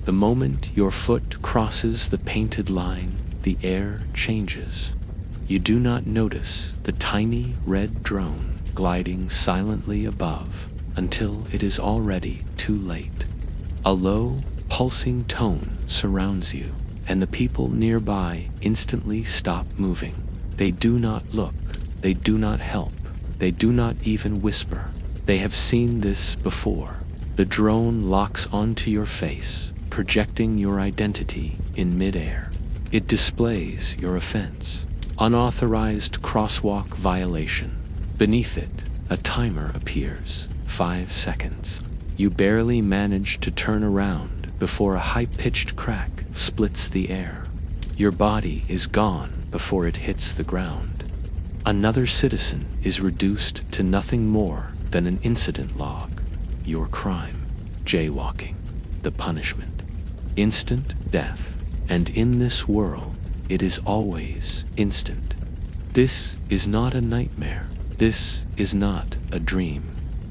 The moment your foot crosses the painted line, the air changes. You do not notice the tiny red drone gliding silently above until it is already too late. A low, pulsing tone surrounds you, and the people nearby instantly stop moving. They do not look, they do not help, they do not even whisper. They have seen this before. The drone locks onto your face, projecting your identity in midair. It displays your offense. Unauthorized crosswalk violation. Beneath it, a timer appears. 5 seconds. You barely manage to turn around before a high-pitched crack splits the air. Your body is gone before it hits the ground. Another citizen is reduced to nothing more than an incident log. Your crime. Jaywalking. The punishment. Instant death. And in this world, it is always instant. This is not a nightmare. This is not a dream.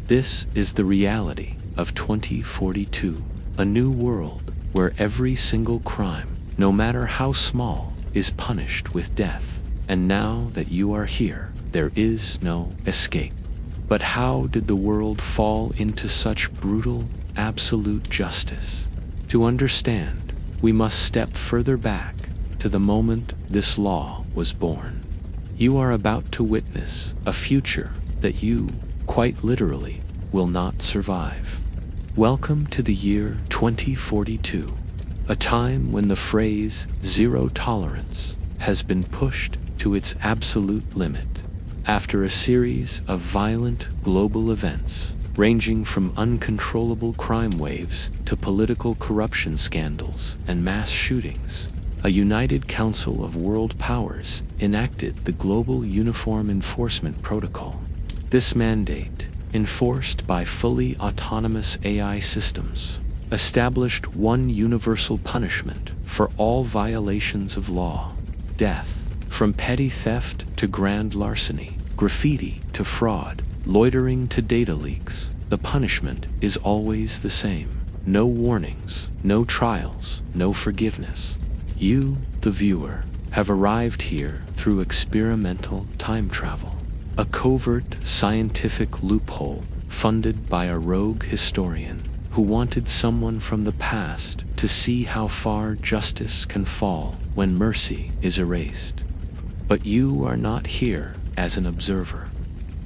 This is the reality of 2042, a new world where every single crime, no matter how small, is punished with death. And now that you are here, there is no escape. But how did the world fall into such brutal, absolute justice? To understand, we must step further back to the moment this law was born. You are about to witness a future that you, quite literally, will not survive. Welcome to the year 2042, a time when the phrase zero tolerance has been pushed to its absolute limit. After a series of violent global events, ranging from uncontrollable crime waves to political corruption scandals and mass shootings, a united council of world powers enacted the Global Uniform Enforcement Protocol. This mandate, enforced by fully autonomous AI systems, established one universal punishment for all violations of law: death. From petty theft to grand larceny, graffiti to fraud, loitering to data leaks, the punishment is always the same. No warnings, no trials, no forgiveness. You, the viewer, have arrived here through experimental time travel, a covert scientific loophole funded by a rogue historian who wanted someone from the past to see how far justice can fall when mercy is erased. But you are not here as an observer.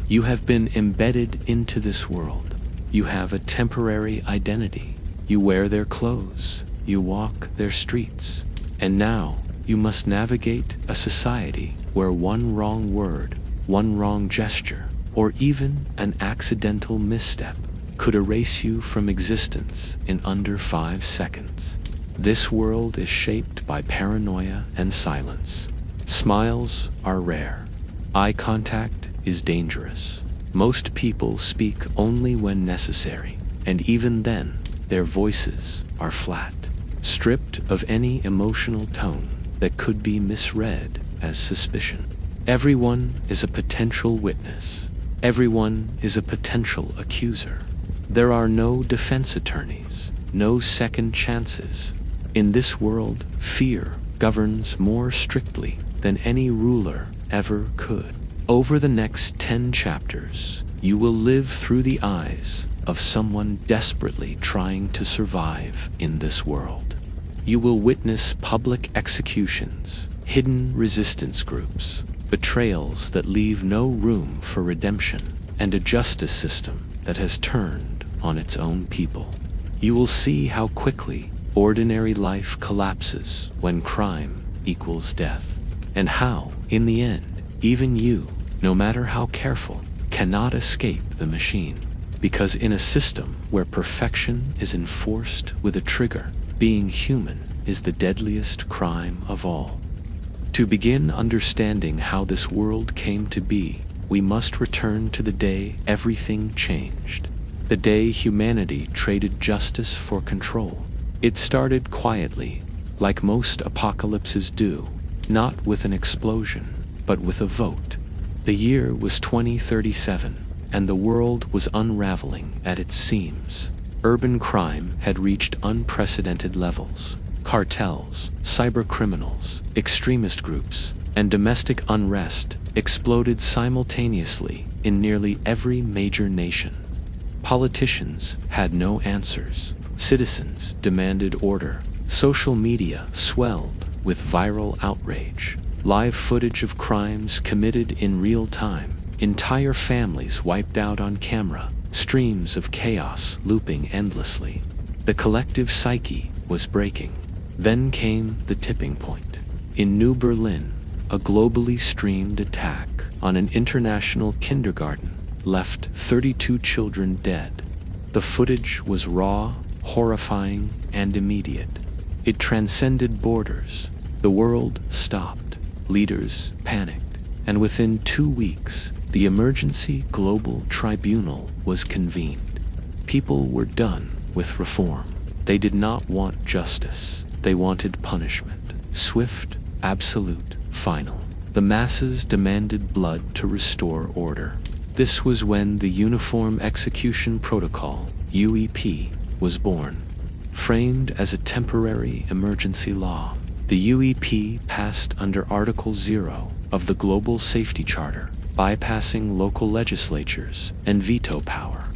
You have been embedded into this world. You have a temporary identity. You wear their clothes. You walk their streets. And now you must navigate a society where one wrong word, one wrong gesture, or even an accidental misstep could erase you from existence in under 5 seconds. This world is shaped by paranoia and silence. Smiles are rare. Eye contact is dangerous. Most people speak only when necessary, and even then, their voices are flat, stripped of any emotional tone that could be misread as suspicion. Everyone is a potential witness. Everyone is a potential accuser. There are no defense attorneys, no second chances. In this world, fear governs more strictly than any ruler ever could. Over the next 10 chapters, you will live through the eyes of someone desperately trying to survive in this world. You will witness public executions, hidden resistance groups, betrayals that leave no room for redemption, and a justice system that has turned on its own people. You will see how quickly ordinary life collapses when crime equals death, and how, in the end, even you, no matter how careful, cannot escape the machine. Because in a system where perfection is enforced with a trigger, being human is the deadliest crime of all. To begin understanding how this world came to be, we must return to the day everything changed. The day humanity traded justice for control. It started quietly, like most apocalypses do, not with an explosion, but with a vote. The year was 2037, and the world was unraveling at its seams. Urban crime had reached unprecedented levels. Cartels, cybercriminals, extremist groups, and domestic unrest exploded simultaneously in nearly every major nation. Politicians had no answers. Citizens demanded order. Social media swelled with viral outrage. Live footage of crimes committed in real time. Entire families wiped out on camera. Streams of chaos looping endlessly. The collective psyche was breaking. Then came the tipping point. In New Berlin, a globally streamed attack on an international kindergarten left 32 children dead. The footage was raw, horrifying, and immediate. It transcended borders. The world stopped. Leaders panicked. And within 2 weeks, the Emergency Global Tribunal was convened. People were done with reform. They did not want justice. They wanted punishment. Swift, absolute, final. The masses demanded blood to restore order. This was when the Uniform Execution Protocol, UEP, was born. Framed as a temporary emergency law, the UEP passed under Article 0 of the Global Safety Charter, bypassing local legislatures and veto power.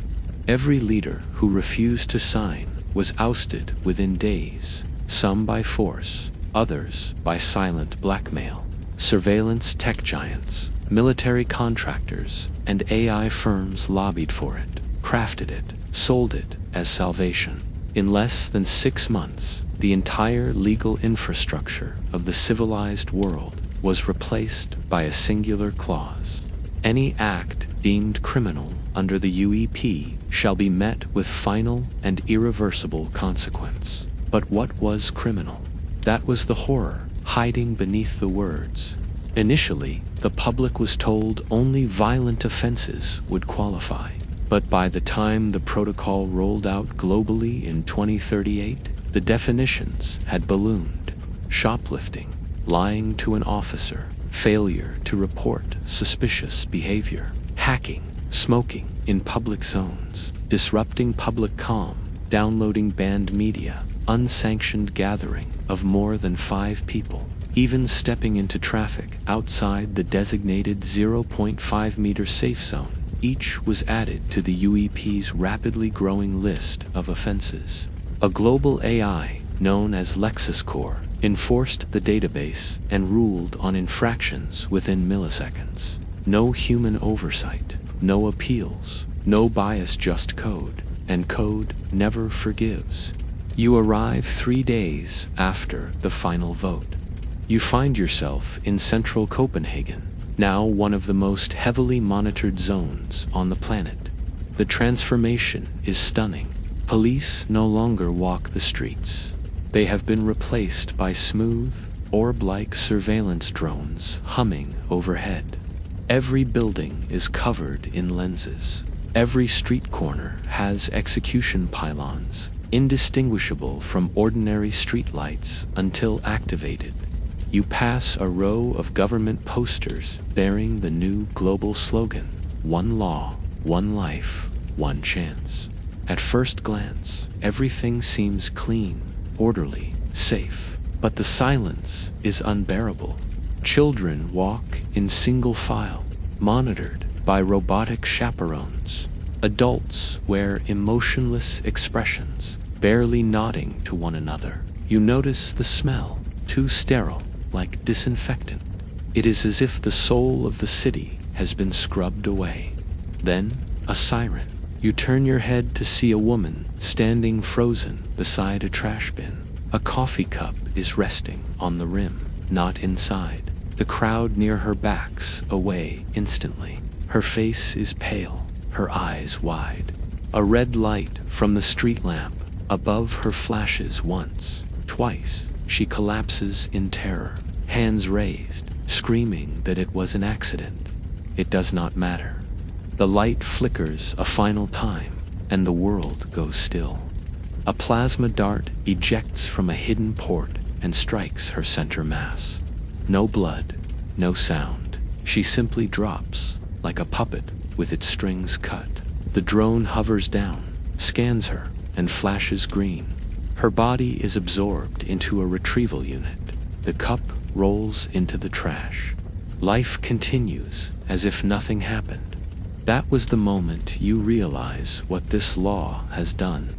Every leader who refused to sign was ousted within days, some by force, others by silent blackmail. Surveillance tech giants, military contractors, and AI firms lobbied for it, crafted it, sold it as salvation. In less than 6 months, the entire legal infrastructure of the civilized world was replaced by a singular clause. Any act deemed criminal under the UEP shall be met with final and irreversible consequence. But what was criminal? That was the horror hiding beneath the words. Initially, the public was told only violent offenses would qualify. But by the time the protocol rolled out globally in 2038, the definitions had ballooned. Shoplifting, lying to an officer, failure to report suspicious behavior, hacking, smoking in public zones, disrupting public calm, downloading banned media, unsanctioned gathering of more than 5 people, even stepping into traffic outside the designated 0.5 meter safe zone. Each was added to the UEP's rapidly growing list of offenses. A global AI known as LexisCore enforced the database and ruled on infractions within milliseconds. No human oversight, no appeals, no bias, just code, and code never forgives. You arrive 3 days after the final vote. You find yourself in central Copenhagen, now one of the most heavily monitored zones on the planet. The transformation is stunning. Police no longer walk the streets. They have been replaced by smooth, orb-like surveillance drones humming overhead. Every building is covered in lenses. Every street corner has execution pylons, indistinguishable from ordinary streetlights until activated. You pass a row of government posters bearing the new global slogan, "One law, one life, one chance." At first glance, everything seems clean, orderly, safe, but the silence is unbearable. Children walk in single file, monitored by robotic chaperones. Adults wear emotionless expressions, barely nodding to one another. You notice the smell, too sterile, like disinfectant. It is as if the soul of the city has been scrubbed away. Then, a siren. You turn your head to see a woman standing frozen beside a trash bin. A coffee cup is resting on the rim, not inside. The crowd near her backs away instantly. Her face is pale, her eyes wide. A red light from the street lamp above her flashes once, twice. She collapses in terror, hands raised, screaming that it was an accident. It does not matter. The light flickers a final time, and the world goes still. A plasma dart ejects from a hidden port and strikes her center mass. No blood, no sound. She simply drops, like a puppet with its strings cut. The drone hovers down, scans her, and flashes green. Her body is absorbed into a retrieval unit. The cup rolls into the trash. Life continues as if nothing happened. That was the moment you realize what this law has done.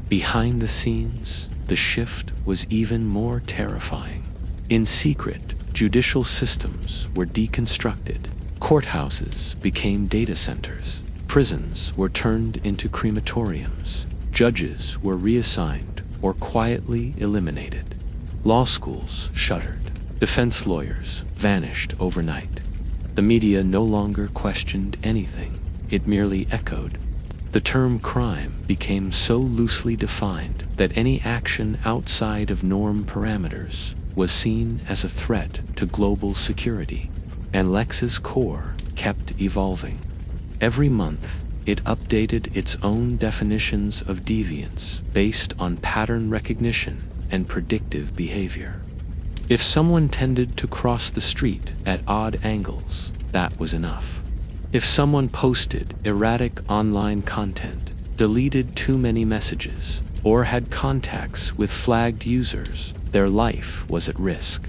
Behind the scenes, the shift was even more terrifying. In secret, judicial systems were deconstructed. Courthouses became data centers. Prisons were turned into crematoriums. Judges were reassigned or quietly eliminated. Law schools shuttered. Defense lawyers vanished overnight. The media no longer questioned anything. It merely echoed. The term crime became so loosely defined that any action outside of norm parameters was seen as a threat to global security. And Lex's core kept evolving. Every month, it updated its own definitions of deviance based on pattern recognition and predictive behavior. If someone tended to cross the street at odd angles, that was enough. If someone posted erratic online content, deleted too many messages, or had contacts with flagged users, their life was at risk.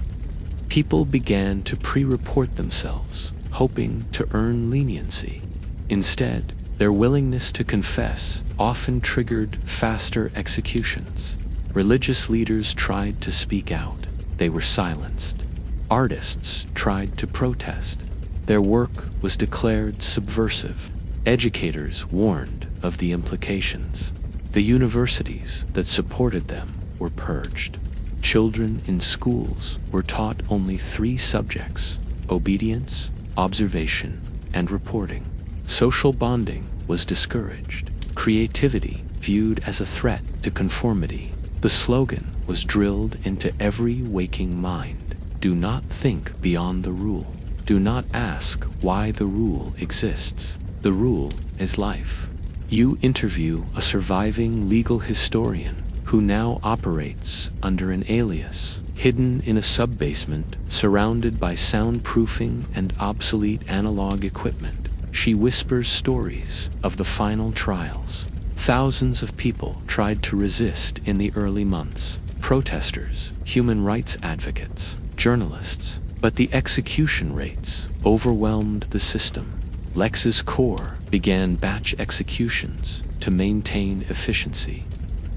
People began to pre-report themselves, hoping to earn leniency. Instead, their willingness to confess often triggered faster executions. Religious leaders tried to speak out. They were silenced. Artists tried to protest. Their work was declared subversive. Educators warned of the implications. The universities that supported them were purged. Children in schools were taught only 3 subjects: obedience, observation, and reporting. Social bonding was discouraged. Creativity viewed as a threat to conformity. The slogan was drilled into every waking mind: do not think beyond the rule. Do not ask why the rule exists. The rule is life. You interview a surviving legal historian who now operates under an alias, hidden in a sub-basement, surrounded by soundproofing and obsolete analog equipment. She whispers stories of the final trials. Thousands of people tried to resist in the early months. Protesters, human rights advocates, journalists, but the execution rates overwhelmed the system. Lex's core began batch executions to maintain efficiency.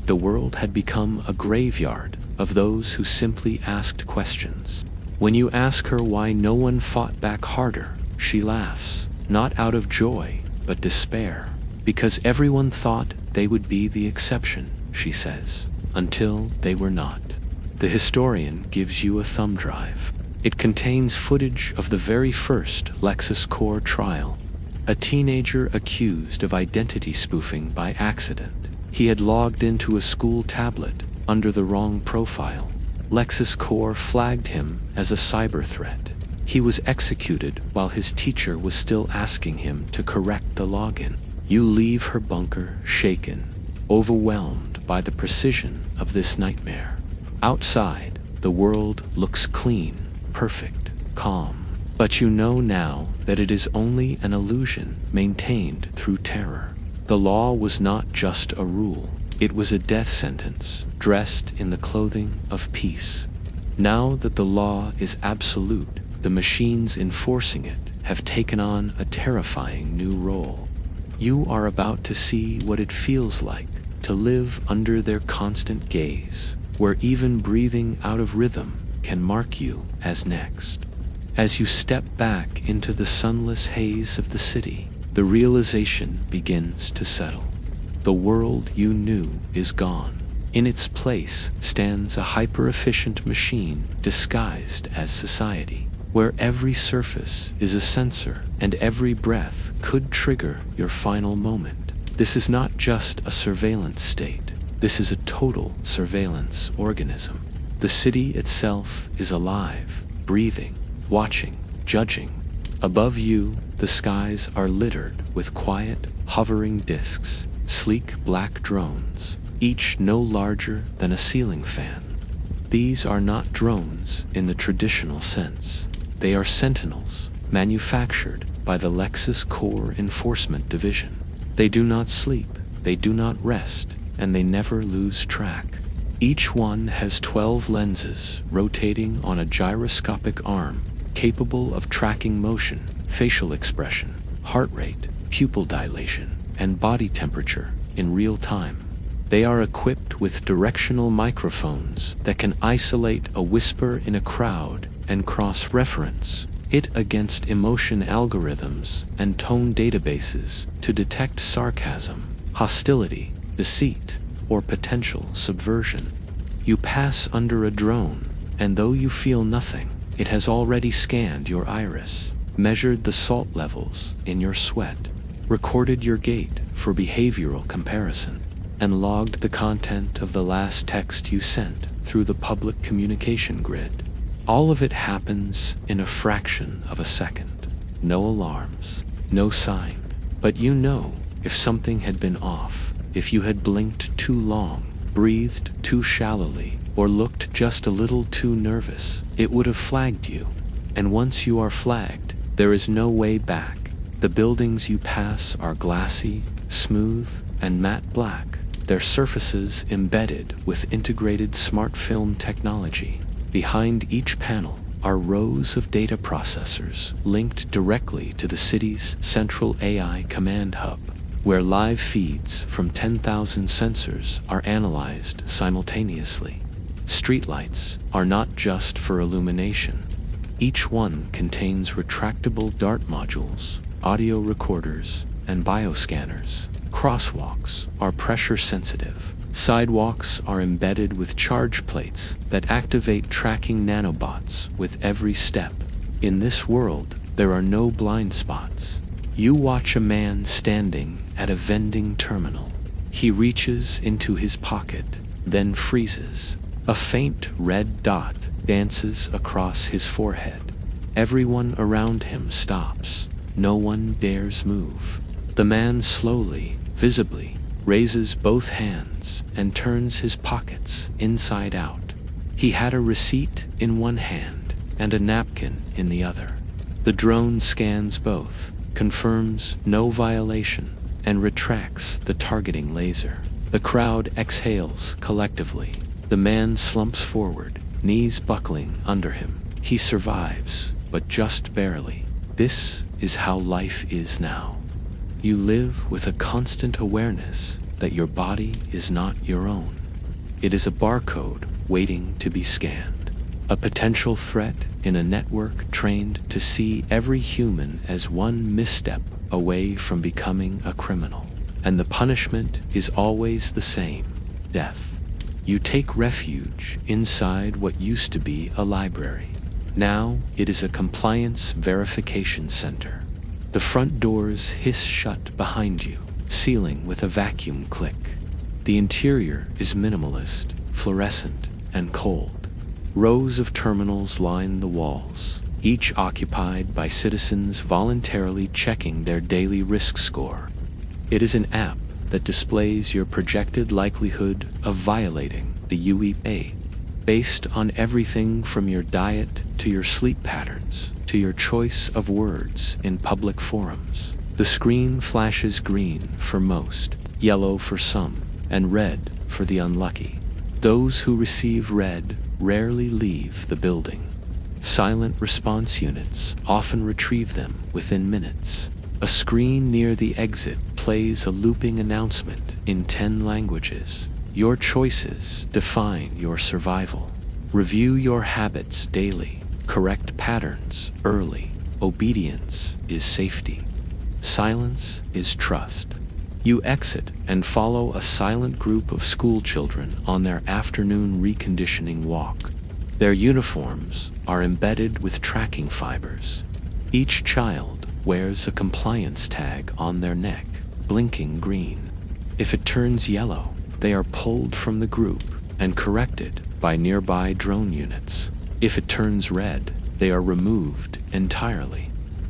The world had become a graveyard of those who simply asked questions. When you ask her why no one fought back harder, she laughs, not out of joy, but despair. Because everyone thought they would be the exception, she says, until they were not. The historian gives you a thumb drive. It contains footage of the very first Lex's Core trial. A teenager accused of identity spoofing by accident. He had logged into a school tablet under the wrong profile. Lex's Core flagged him as a cyber threat. He was executed while his teacher was still asking him to correct the login. You leave her bunker shaken, overwhelmed by the precision of this nightmare. Outside, the world looks clean, perfect, calm. But you know now that it is only an illusion maintained through terror. The law was not just a rule. It was a death sentence dressed in the clothing of peace. Now that the law is absolute, the machines enforcing it have taken on a terrifying new role. You are about to see what it feels like to live under their constant gaze, where even breathing out of rhythm can mark you as next. As you step back into the sunless haze of the city, the realization begins to settle. The world you knew is gone. In its place stands a hyper-efficient machine disguised as society, where every surface is a sensor and every breath could trigger your final moment. This is not just a surveillance state. This is a total surveillance organism. The city itself is alive, breathing, watching, judging. Above you, the skies are littered with quiet, hovering disks, sleek black drones, each no larger than a ceiling fan. These are not drones in the traditional sense. They are sentinels, manufactured by the Lex's Core Enforcement Division. They do not sleep, they do not rest, and they never lose track. Each one has 12 lenses rotating on a gyroscopic arm, capable of tracking motion, facial expression, heart rate, pupil dilation, and body temperature in real time. They are equipped with directional microphones that can isolate a whisper in a crowd and cross-reference it against emotion algorithms and tone databases to detect sarcasm, hostility, deceit, or potential subversion. You pass under a drone, and though you feel nothing, it has already scanned your iris, measured the salt levels in your sweat, recorded your gait for behavioral comparison, and logged the content of the last text you sent through the public communication grid. All of it happens in a fraction of a second. No alarms, no sign, but you know if something had been off, if you had blinked too long, breathed too shallowly, or looked just a little too nervous, it would have flagged you. And once you are flagged, there is no way back. The buildings you pass are glassy, smooth, and matte black, their surfaces embedded with integrated smart film technology. Behind each panel are rows of data processors linked directly to the city's central AI command hub, where live feeds from 10,000 sensors are analyzed simultaneously. Streetlights are not just for illumination. Each one contains retractable dart modules, audio recorders, and bioscanners. Crosswalks are pressure sensitive. Sidewalks are embedded with charge plates that activate tracking nanobots with every step. In this world, there are no blind spots. You watch a man standing at a vending terminal. He reaches into his pocket, then freezes. A faint red dot dances across his forehead. Everyone around him stops. No one dares move. The man slowly, visibly, raises both hands and turns his pockets inside out. He had a receipt in one hand and a napkin in the other. The drone scans both, confirms no violation, and retracts the targeting laser. The crowd exhales collectively. The man slumps forward, knees buckling under him. He survives, but just barely. This is how life is now. You live with a constant awareness that your body is not your own. It is a barcode waiting to be scanned, a potential threat in a network trained to see every human as one misstep away from becoming a criminal. And the punishment is always the same: death. You take refuge inside what used to be a library. Now it is a compliance verification center. The front doors hiss shut behind you, sealing with a vacuum click. The interior is minimalist, fluorescent, and cold. Rows of terminals line the walls, each occupied by citizens voluntarily checking their daily risk score. It is an app that displays your projected likelihood of violating the UEA, based on everything from your diet to your sleep patterns to your choice of words in public forums. The screen flashes green for most, yellow for some, and red for the unlucky. Those who receive red rarely leave the building. Silent response units often retrieve them within minutes. A screen near the exit plays a looping announcement in 10 languages. Your choices define your survival. Review your habits daily. Correct patterns early. Obedience is safety. Silence is trust. You exit and follow a silent group of school children on their afternoon reconditioning walk. Their uniforms are embedded with tracking fibers. Each child wears a compliance tag on their neck, blinking green. If it turns yellow, they are pulled from the group and corrected by nearby drone units. If it turns red, they are removed entirely.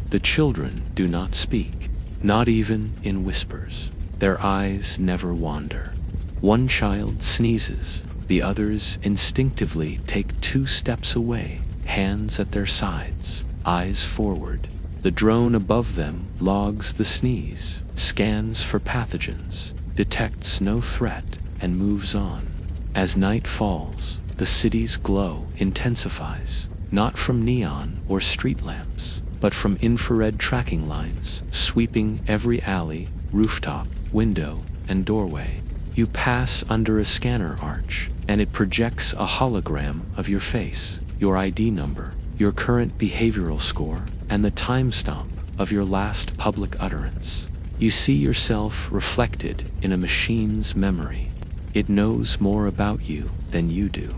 The children do not speak, not even in whispers. Their eyes never wander. One child sneezes, the others instinctively take 2 steps away, hands at their sides, eyes forward. The drone above them logs the sneeze, scans for pathogens, detects no threat, and moves on. As night falls, the city's glow intensifies, not from neon or street lamps, but from infrared tracking lines sweeping every alley, rooftop, window, and doorway. You pass under a scanner arch, and it projects a hologram of your face, your ID number, your current behavioral score, and the timestamp of your last public utterance. You see yourself reflected in a machine's memory. It knows more about you than you do.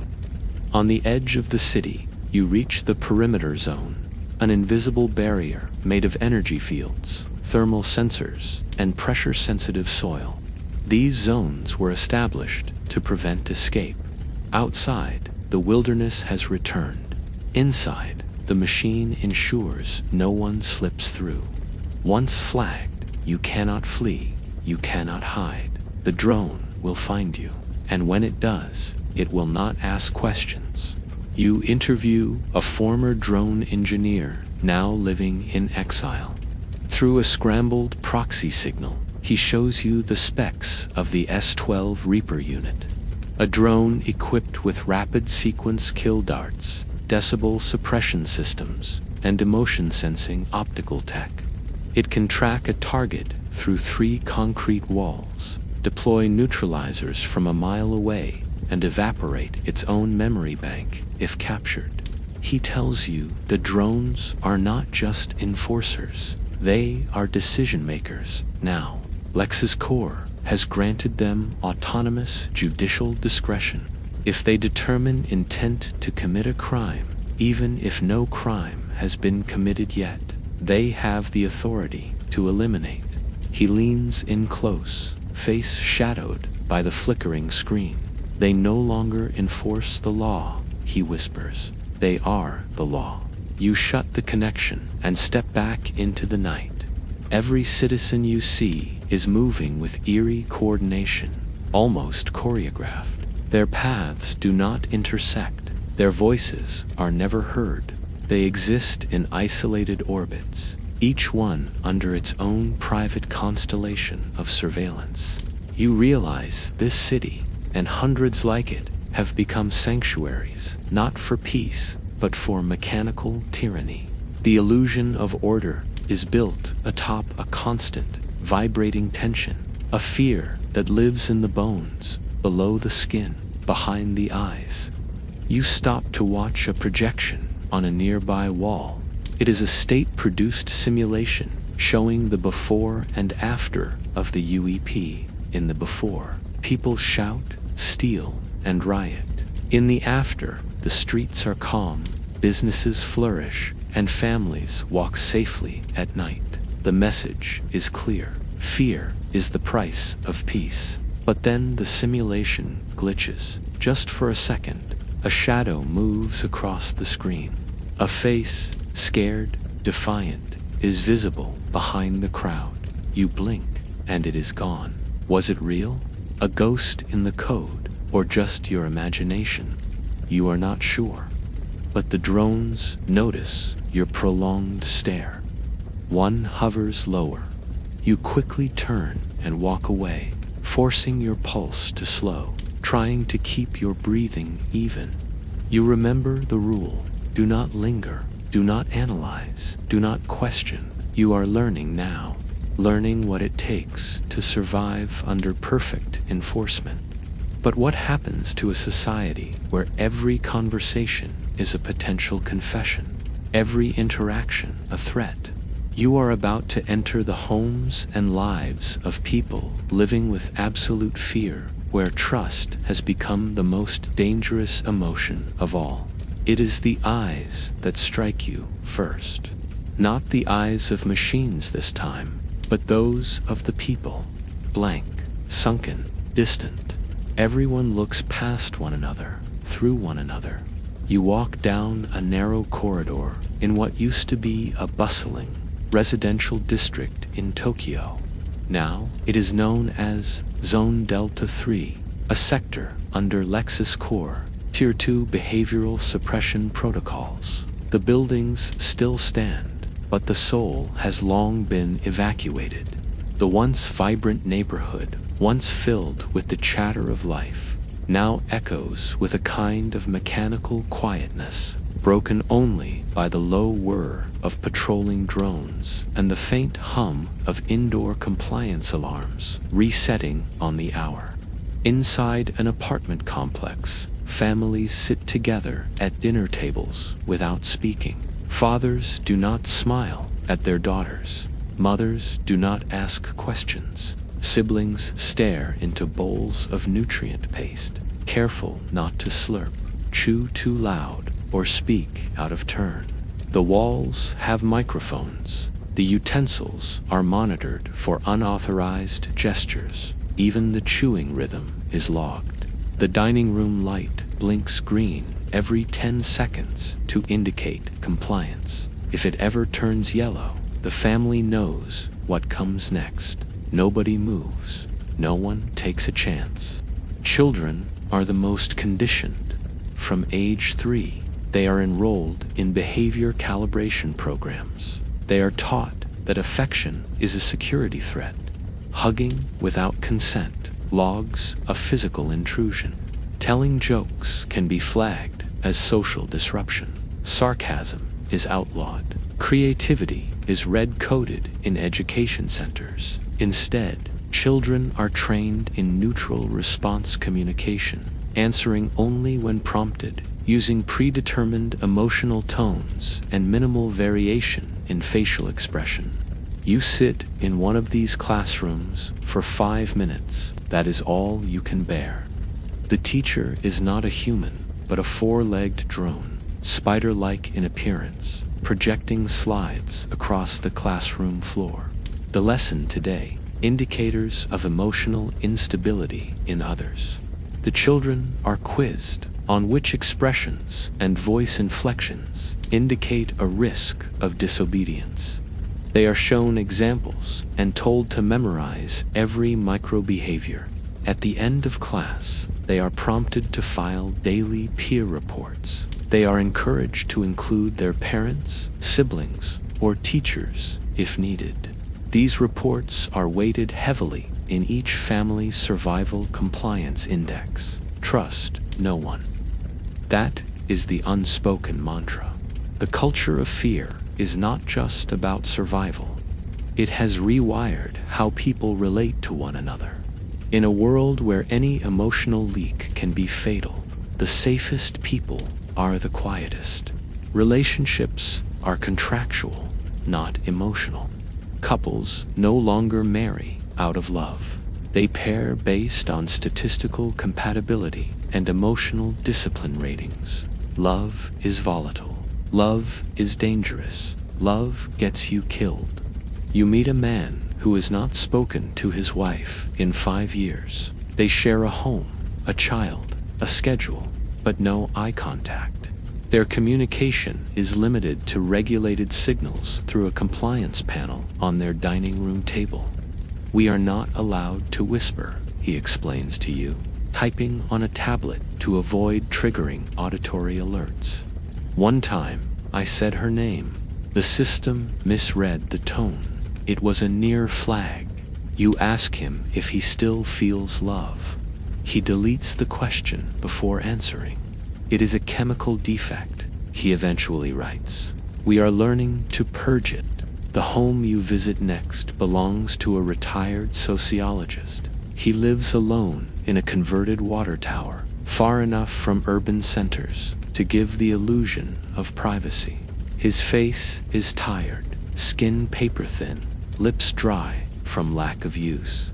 On the edge of the city, you reach the perimeter zone, an invisible barrier made of energy fields, thermal sensors, and pressure-sensitive soil. These zones were established to prevent escape. Outside, the wilderness has returned. Inside, the machine ensures no one slips through. Once flagged, you cannot flee, you cannot hide. The drone will find you, and when it does, it will not ask questions. You interview a former drone engineer now living in exile. Through a scrambled proxy signal, he shows you the specs of the S-12 Reaper unit, a drone equipped with rapid sequence kill darts, decibel suppression systems, and emotion-sensing optical tech. It can track a target through 3 concrete walls, deploy neutralizers from a mile away, and evaporate its own memory bank if captured. He tells you the drones are not just enforcers, they are decision-makers now. Lex's core has granted them autonomous judicial discretion. If they determine intent to commit a crime, even if no crime has been committed yet, they have the authority to eliminate. He leans in close, face shadowed by the flickering screen. They no longer enforce the law, he whispers. They are the law. You shut the connection and step back into the night. Every citizen you see is moving with eerie coordination, almost choreographed. Their paths do not intersect. Their voices are never heard. They exist in isolated orbits, each one under its own private constellation of surveillance. You realize this city, and hundreds like it, have become sanctuaries, not for peace, but for mechanical tyranny. The illusion of order is built atop a constant, vibrating tension, a fear that lives in the bones, below the skin, behind the eyes. You stop to watch a projection on a nearby wall. It is a state-produced simulation showing the before and after of the UEP. In the before, people shout, steal, and riot. In the after, the streets are calm, businesses flourish, and families walk safely at night. The message is clear. Fear is the price of peace. But then the simulation glitches. Just for a second, a shadow moves across the screen. A face, scared, defiant, is visible behind the crowd. You blink, and it is gone. Was it real? A ghost in the code, or just your imagination? You are not sure. But the drones notice your prolonged stare. One hovers lower. You quickly turn and walk away, forcing your pulse to slow, trying to keep your breathing even. You remember the rule. Do not linger. Do not analyze. Do not question. You are learning now. Learning what it takes to survive under perfect enforcement. But what happens to a society where every conversation is a potential confession, every interaction a threat? You are about to enter the homes and lives of people living with absolute fear, where trust has become the most dangerous emotion of all. It is the eyes that strike you first. Not the eyes of machines this time, but those of the people. Blank, sunken, distant. Everyone looks past one another, through one another. You walk down a narrow corridor in what used to be a bustling residential district in Tokyo. Now it is known as Zone Delta 3, a sector under Lex's core, Tier 2 behavioral suppression protocols. The buildings still stand, but the soul has long been evacuated. The once vibrant neighborhood once filled with the chatter of life, now echoes with a kind of mechanical quietness, broken only by the low whir of patrolling drones and the faint hum of indoor compliance alarms resetting on the hour. Inside an apartment complex, families sit together at dinner tables without speaking. Fathers do not smile at their daughters. Mothers do not ask questions. Siblings stare into bowls of nutrient paste, careful not to slurp, chew too loud, or speak out of turn. The walls have microphones. The utensils are monitored for unauthorized gestures. Even the chewing rhythm is logged. The dining room light blinks green every 10 seconds to indicate compliance. If it ever turns yellow, the family knows what comes next. Nobody moves. No one takes a chance. Children are the most conditioned. From age 3, they are enrolled in behavior calibration programs. They are taught that affection is a security threat. Hugging without consent logs a physical intrusion. Telling jokes can be flagged as social disruption. Sarcasm is outlawed. Creativity is red-coded in education centers. Instead, children are trained in neutral response communication, answering only when prompted, using predetermined emotional tones and minimal variation in facial expression. You sit in one of these classrooms for 5 minutes. That is all you can bear. The teacher is not a human, but a 4-legged drone, spider-like in appearance, projecting slides across the classroom floor. The lesson today: indicators of emotional instability in others. The children are quizzed on which expressions and voice inflections indicate a risk of disobedience. They are shown examples and told to memorize every micro-behavior. At the end of class, they are prompted to file daily peer reports. They are encouraged to include their parents, siblings, or teachers if needed. These reports are weighted heavily in each family's survival compliance index. Trust no one. That is the unspoken mantra. The culture of fear is not just about survival. It has rewired how people relate to one another. In a world where any emotional leak can be fatal, the safest people are the quietest. Relationships are contractual, not emotional. Couples no longer marry out of love. They pair based on statistical compatibility and emotional discipline ratings. Love is volatile. Love is dangerous. Love gets you killed. You meet a man who has not spoken to his wife in 5 years. They share a home, a child, a schedule, but no eye contact. Their communication is limited to regulated signals through a compliance panel on their dining room table. We are not allowed to whisper, he explains to you, typing on a tablet to avoid triggering auditory alerts. One time, I said her name. The system misread the tone. It was a near flag. You ask him if he still feels love. He deletes the question before answering. It is a chemical defect, he eventually writes. We are learning to purge it. The home you visit next belongs to a retired sociologist. He lives alone in a converted water tower, far enough from urban centers to give the illusion of privacy. His face is tired, skin paper-thin, lips dry from lack of use.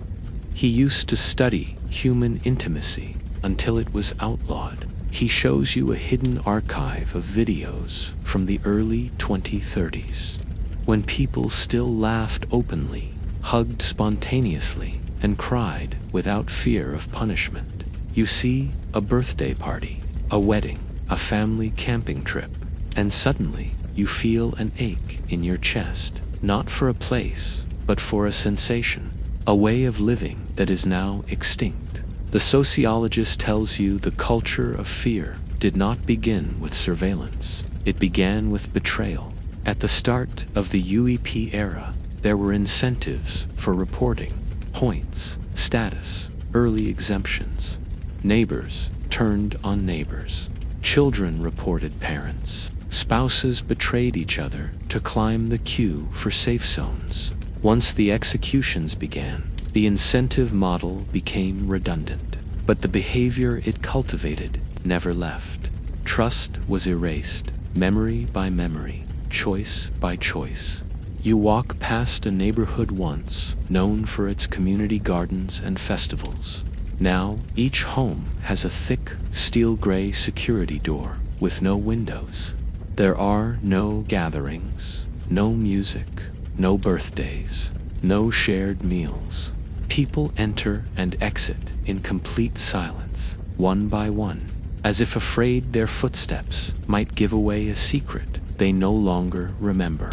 He used to study human intimacy until it was outlawed. He shows you a hidden archive of videos from the early 2030s, when people still laughed openly, hugged spontaneously, and cried without fear of punishment. You see a birthday party, a wedding, a family camping trip, and suddenly you feel an ache in your chest, not for a place, but for a sensation, a way of living that is now extinct. The sociologist tells you the culture of fear did not begin with surveillance. It began with betrayal. At the start of the UEP era, there were incentives for reporting, points, Status, early exemptions. Neighbors turned on neighbors. Children reported parents. Spouses betrayed each other to climb the queue for safe zones. Once the executions began, the incentive model became redundant, but the behavior it cultivated never left. Trust was erased, memory by memory, choice by choice. You walk past a neighborhood once known for its community gardens and festivals. Now, each home has a thick, steel-gray security door with no windows. There are no gatherings, no music, no birthdays, no shared meals. People enter and exit in complete silence, one by one, as if afraid their footsteps might give away a secret they no longer remember.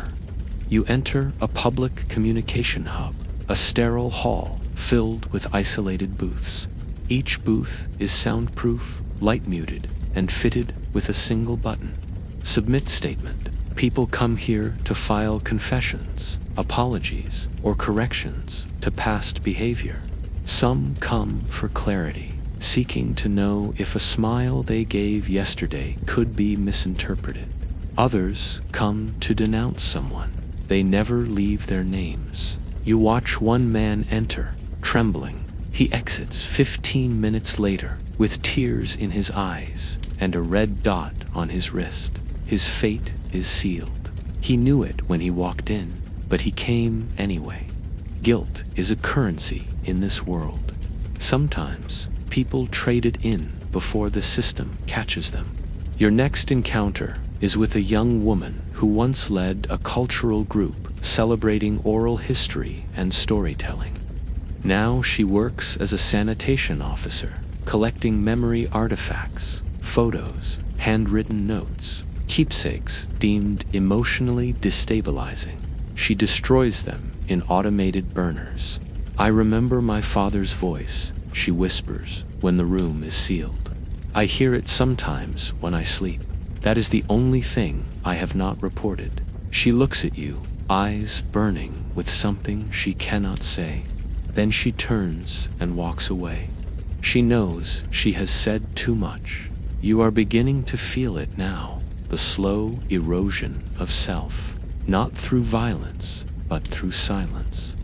You enter a public communication hub, a sterile hall filled with isolated booths. Each booth is soundproof, light-muted, and fitted with a single button. Submit statement. People come here to file confessions, apologies, or corrections to past behavior. Some come for clarity, seeking to know if a smile they gave yesterday could be misinterpreted. Others come to denounce someone. They never leave their names. You watch one man enter, trembling. He exits 15 minutes later with tears in his eyes and a red dot on his wrist. His fate is sealed. He knew it when he walked in, but he came anyway. Guilt is a currency in this world. Sometimes people trade it in before the system catches them. Your next encounter is with a young woman who once led a cultural group celebrating oral history and storytelling. Now she works as a sanitation officer, collecting memory artifacts, photos, handwritten notes, keepsakes deemed emotionally destabilizing. She destroys them in automated burners. "I remember my father's voice," she whispers when the room is sealed. "I hear it sometimes when I sleep. That is the only thing I have not reported." She looks at you, eyes burning with something she cannot say. Then she turns and walks away. She knows she has said too much. You are beginning to feel it now, the slow erosion of self, not through violence, but through silence.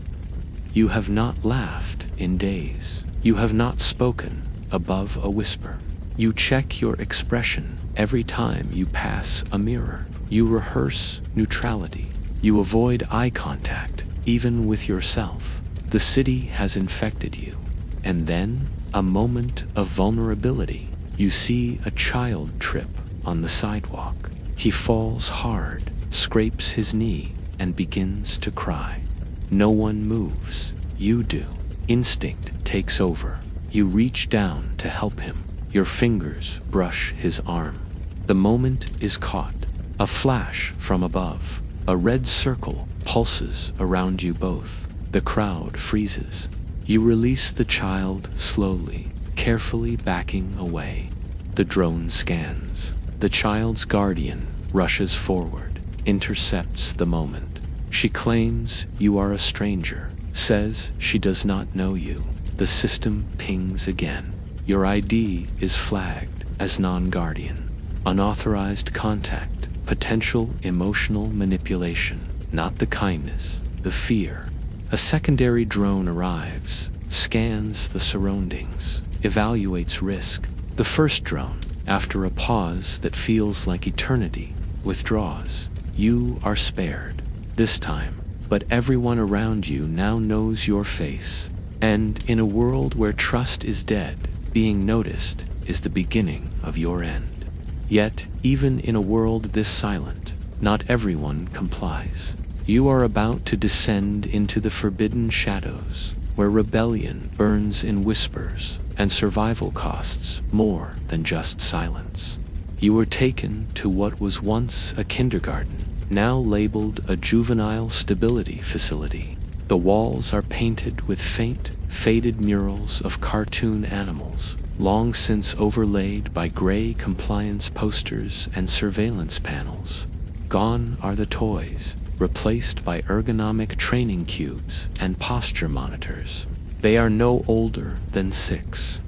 You have not laughed in days. You have not spoken above a whisper. You check your expression every time you pass a mirror. You rehearse neutrality. You avoid eye contact, even with yourself. The city has infected you. And then, a moment of vulnerability. You see a child trip on the sidewalk. He falls hard, scrapes his knee, and begins to cry. No one moves. You do. Instinct takes over. You reach down to help him. Your fingers brush his arm. The moment is caught. A flash from above. A red circle pulses around you both. The crowd freezes. You release the child slowly, carefully backing away. The drone scans. The child's guardian rushes forward, intercepts the moment. She claims you are a stranger, says she does not know you. The system pings again. Your ID is flagged as non-guardian. Unauthorized contact, potential emotional manipulation, not the kindness, the fear. A secondary drone arrives, scans the surroundings, evaluates risk. The first drone, after a pause that feels like eternity, withdraws. You are spared, this time, but everyone around you now knows your face. And in a world where trust is dead, being noticed is the beginning of your end. Yet, even in a world this silent, not everyone complies. You are about to descend into the forbidden shadows, where rebellion burns in whispers, and survival costs more than just silence. You were taken to what was once a kindergarten, now labeled a juvenile stability facility. The walls are painted with faint, faded murals of cartoon animals, long since overlaid by gray compliance posters and surveillance panels. Gone are the toys, replaced by ergonomic training cubes and posture monitors. They are no older than 6.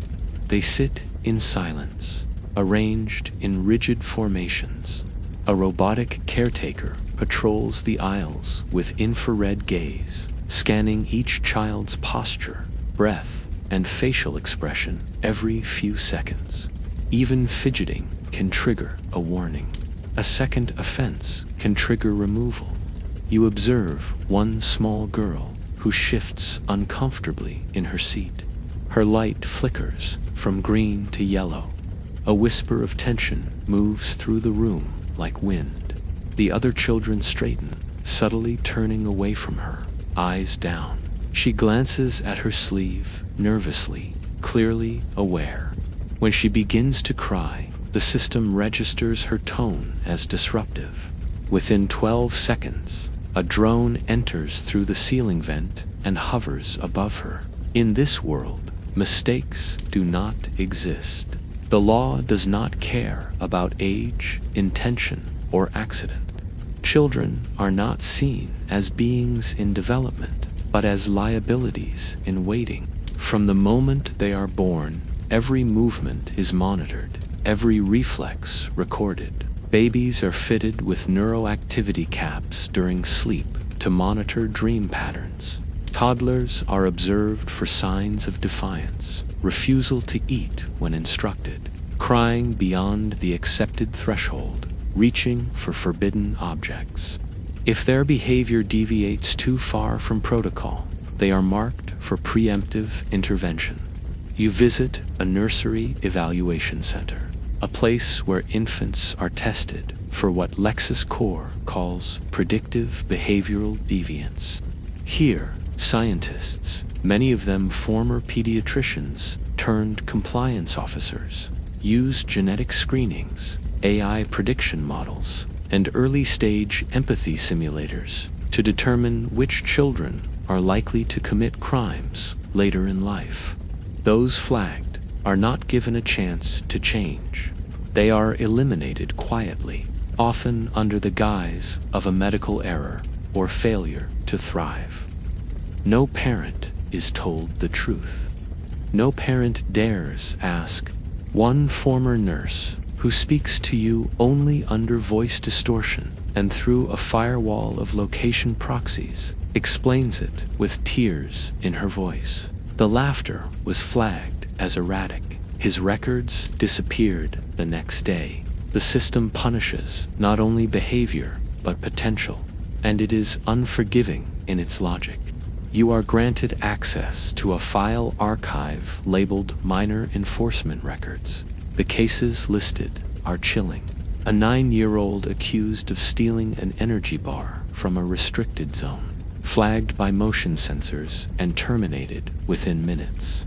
They sit in silence, arranged in rigid formations. A robotic caretaker patrols the aisles with infrared gaze, scanning each child's posture, breath, and facial expression every few seconds. Even fidgeting can trigger a warning. A second offense can trigger removal. You observe one small girl who shifts uncomfortably in her seat. Her light flickers from green to yellow. A whisper of tension moves through the room like wind. The other children straighten, subtly turning away from her, eyes down. She glances at her sleeve, nervously, clearly aware. When she begins to cry, the system registers her tone as disruptive. Within 12 seconds, a drone enters through the ceiling vent and hovers above her. In this world, mistakes do not exist. The law does not care about age, intention, or accident. Children are not seen as beings in development, but as liabilities in waiting. From the moment they are born, every movement is monitored, every reflex recorded. Babies are fitted with neuroactivity caps during sleep to monitor dream patterns. Toddlers are observed for signs of defiance, refusal to eat when instructed, crying beyond the accepted threshold, reaching for forbidden objects. If their behavior deviates too far from protocol, they are marked for preemptive intervention. You visit a nursery evaluation center, a place where infants are tested for what LexisCore calls predictive behavioral deviance. Here, scientists, many of them former pediatricians turned compliance officers, use genetic screenings, AI prediction models, and early-stage empathy simulators to determine which children are likely to commit crimes later in life. Those flagged are not given a chance to change. They are eliminated quietly, often under the guise of a medical error or failure to thrive. No parent is told the truth. No parent dares ask. One former nurse, who speaks to you only under voice distortion and through a firewall of location proxies, explains it with tears in her voice. The laughter was flagged as erratic. His records disappeared the next day. The system punishes not only behavior, but potential, and it is unforgiving in its logic. You are granted access to a file archive labeled Minor Enforcement Records. The cases listed are chilling. A 9-year-old accused of stealing an energy bar from a restricted zone, flagged by motion sensors and terminated within minutes.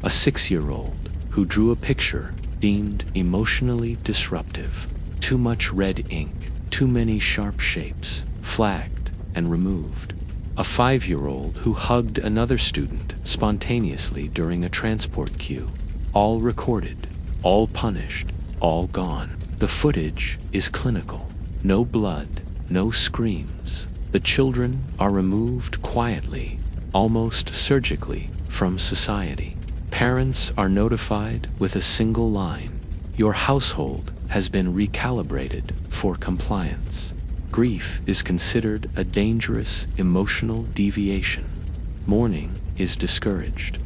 A 6-year-old who drew a picture deemed emotionally disruptive. Too much red ink, too many sharp shapes, flagged and removed. A 5-year-old who hugged another student spontaneously during a transport queue. All recorded, all punished, all gone. The footage is clinical. No blood, no screams. The children are removed quietly, almost surgically, from society. Parents are notified with a single line. Your household has been recalibrated for compliance. Grief is considered a dangerous emotional deviation. Mourning is discouraged.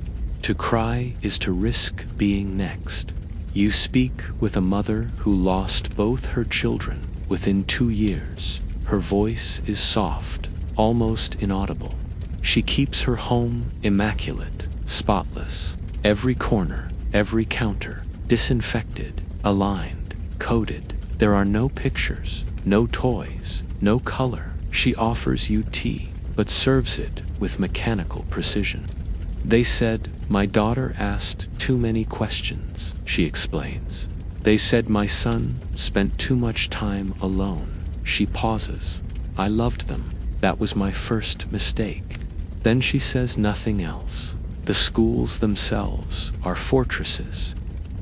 To cry is to risk being next. You speak with a mother who lost both her children within 2 years. Her voice is soft, almost inaudible. She keeps her home immaculate, spotless. Every corner, every counter, disinfected, aligned, coded. There are no pictures, no toys, no color. She offers you tea, but serves it with mechanical precision. They said, "My daughter asked too many questions," she explains. They said my son spent too much time alone. She pauses. I loved them. That was my first mistake. Then she says nothing else. The schools themselves are fortresses.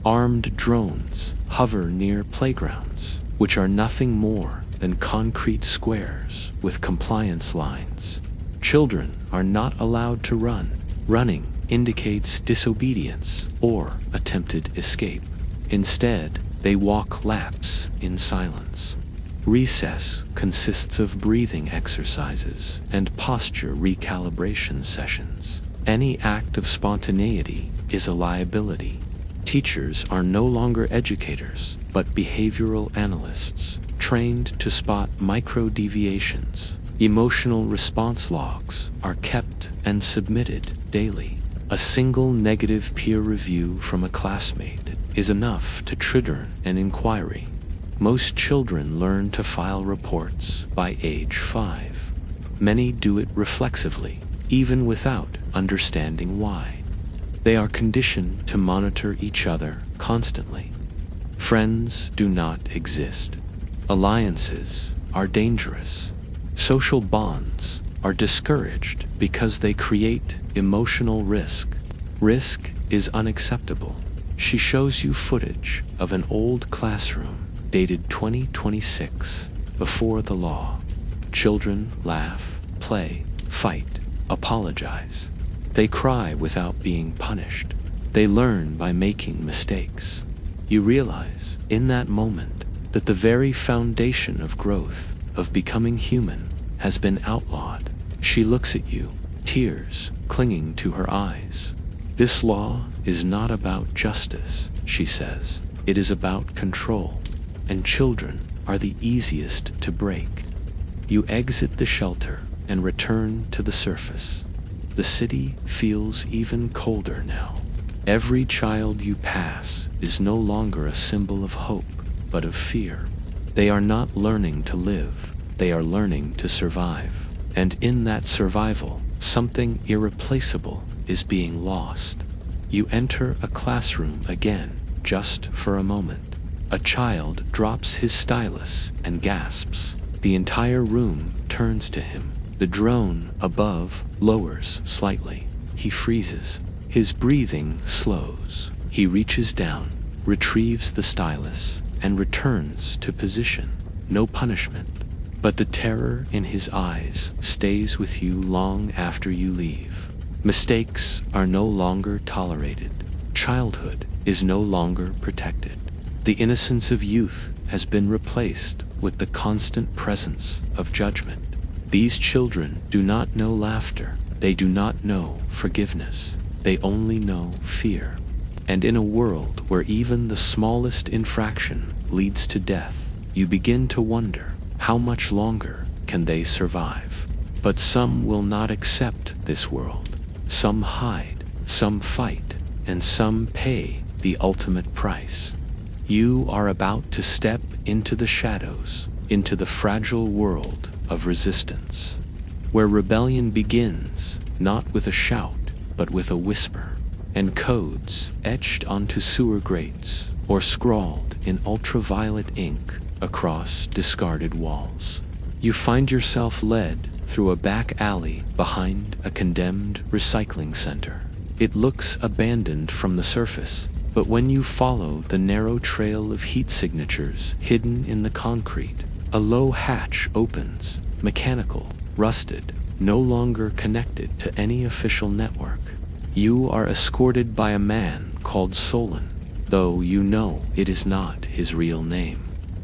Armed drones hover near playgrounds, which are nothing more than concrete squares with compliance lines. Children are not allowed to run. Running indicates disobedience or attempted escape. Instead, they walk laps in silence. Recess consists of breathing exercises and posture recalibration sessions. Any act of spontaneity is a liability. Teachers are no longer educators, but behavioral analysts, trained to spot micro-deviations. Emotional response logs are kept and submitted daily. A single negative peer review from a classmate is enough to trigger an inquiry. Most children learn to file reports by age 5. Many do it reflexively, even without understanding why. They are conditioned to monitor each other constantly. Friends do not exist. Alliances are dangerous. Social bonds are discouraged because they create emotional risk. Risk is unacceptable. She shows you footage of an old classroom dated 2026, before the law. Children laugh, play, fight, apologize. They cry without being punished. They learn by making mistakes. You realize, in that moment, that the very foundation of growth, of becoming human, has been outlawed. She looks at you, tears clinging to her eyes. This law is not about justice, she says. It is about control. And children are the easiest to break. You exit the shelter and return to the surface. The city feels even colder now. Every child you pass is no longer a symbol of hope, but of fear. They are not learning to live, they are learning to survive. And in that survival, something irreplaceable is being lost. You enter a classroom again, just for a moment. A child drops his stylus and gasps. The entire room turns to him. The drone above lowers slightly. He freezes. His breathing slows. He reaches down, retrieves the stylus, and returns to position. No punishment, but the terror in his eyes stays with you long after you leave. Mistakes are no longer tolerated. Childhood is no longer protected. The innocence of youth has been replaced with the constant presence of judgment. These children do not know laughter. They do not know forgiveness. They only know fear. And in a world where even the smallest infraction leads to death, you begin to wonder, how much longer can they survive? But some will not accept this world. Some hide, some fight, and some pay the ultimate price. You are about to step into the shadows, into the fragile world of resistance, where rebellion begins, not with a shout, but with a whisper, and codes etched onto sewer grates or scrawled in ultraviolet ink across discarded walls. You find yourself led through a back alley behind a condemned recycling center. It looks abandoned from the surface, but when you follow the narrow trail of heat signatures hidden in the concrete, a low hatch opens, mechanical, rusted, no longer connected to any official network. You are escorted by a man called Solon, though you know it is not his real name.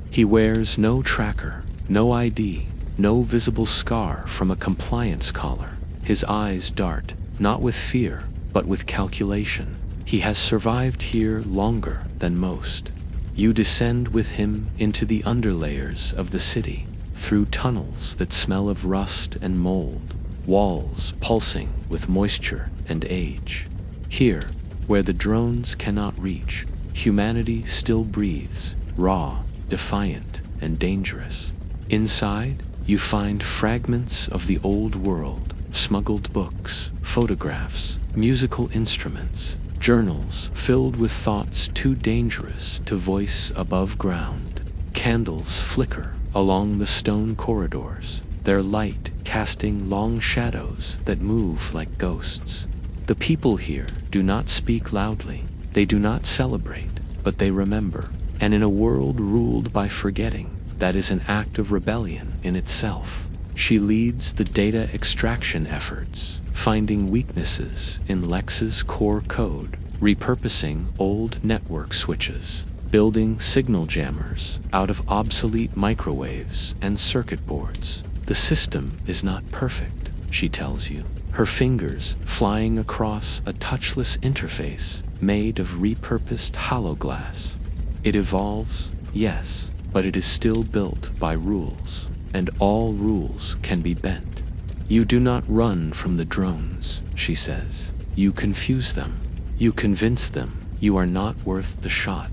He wears no tracker, no ID, no visible scar from a compliance collar. His eyes dart, not with fear, but with calculation. He has survived here longer than most. You descend with him into the underlayers of the city, through tunnels that smell of rust and mold, walls pulsing with moisture and age. Here, where the drones cannot reach, humanity still breathes, raw, defiant, and dangerous. Inside, you find fragments of the old world, smuggled books, photographs, musical instruments, journals filled with thoughts too dangerous to voice above ground. Candles flicker along the stone corridors, their light casting long shadows that move like ghosts. The people here do not speak loudly. They do not celebrate, but they remember. And in a world ruled by forgetting, that is an act of rebellion in itself. She leads the data extraction efforts, finding weaknesses in Lex's core code, repurposing old network switches, building signal jammers out of obsolete microwaves and circuit boards. The system is not perfect, she tells you, her fingers flying across a touchless interface made of repurposed hollow glass. It evolves, yes, but it is still built by rules, and all rules can be bent. You do not run from the drones, she says. You confuse them. You convince them you are not worth the shot.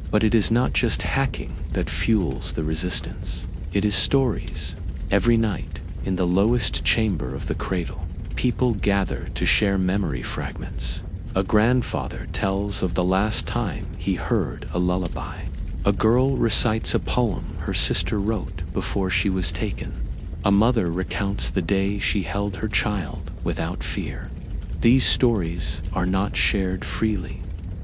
But it is not just hacking that fuels the resistance. It is stories. Every night, in the lowest chamber of the cradle, people gather to share memory fragments. A grandfather tells of the last time he heard a lullaby. A girl recites a poem her sister wrote before she was taken. A mother recounts the day she held her child without fear. These stories are not shared freely.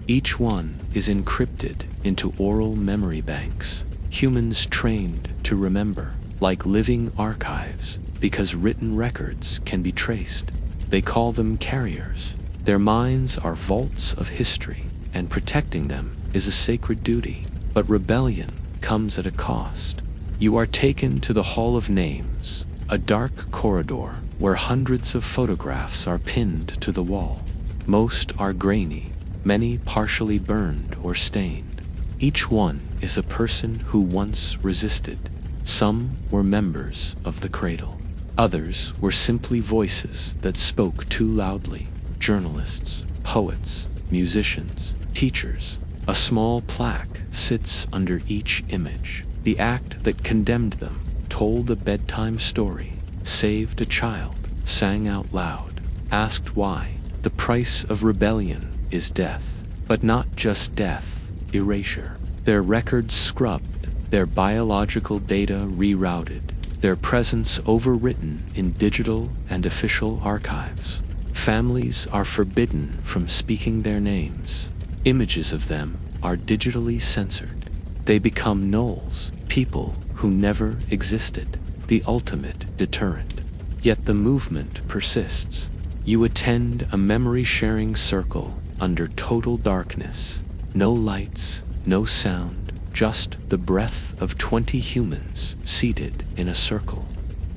Each one is encrypted into oral memory banks, humans trained to remember, like living archives, because written records can be traced. They call them carriers. Their minds are vaults of history, and protecting them is a sacred duty. But rebellion comes at a cost. You are taken to the Hall of Names, a dark corridor where hundreds of photographs are pinned to the wall. Most are grainy, many partially burned or stained. Each one is a person who once resisted. Some were members of the cradle. Others were simply voices that spoke too loudly. Journalists, poets, musicians, teachers. A small plaque sits under each image. The act that condemned them told a bedtime story, saved a child, sang out loud, asked why. The price of rebellion is death, but not just death, erasure. Their records scrubbed, their biological data rerouted, their presence overwritten in digital and official archives. Families are forbidden from speaking their names. Images of them are digitally censored. They become nulls, people who never existed, the ultimate deterrent. Yet the movement persists. You attend a memory-sharing circle under total darkness. No lights, no sound, just the breath of 20 humans seated in a circle.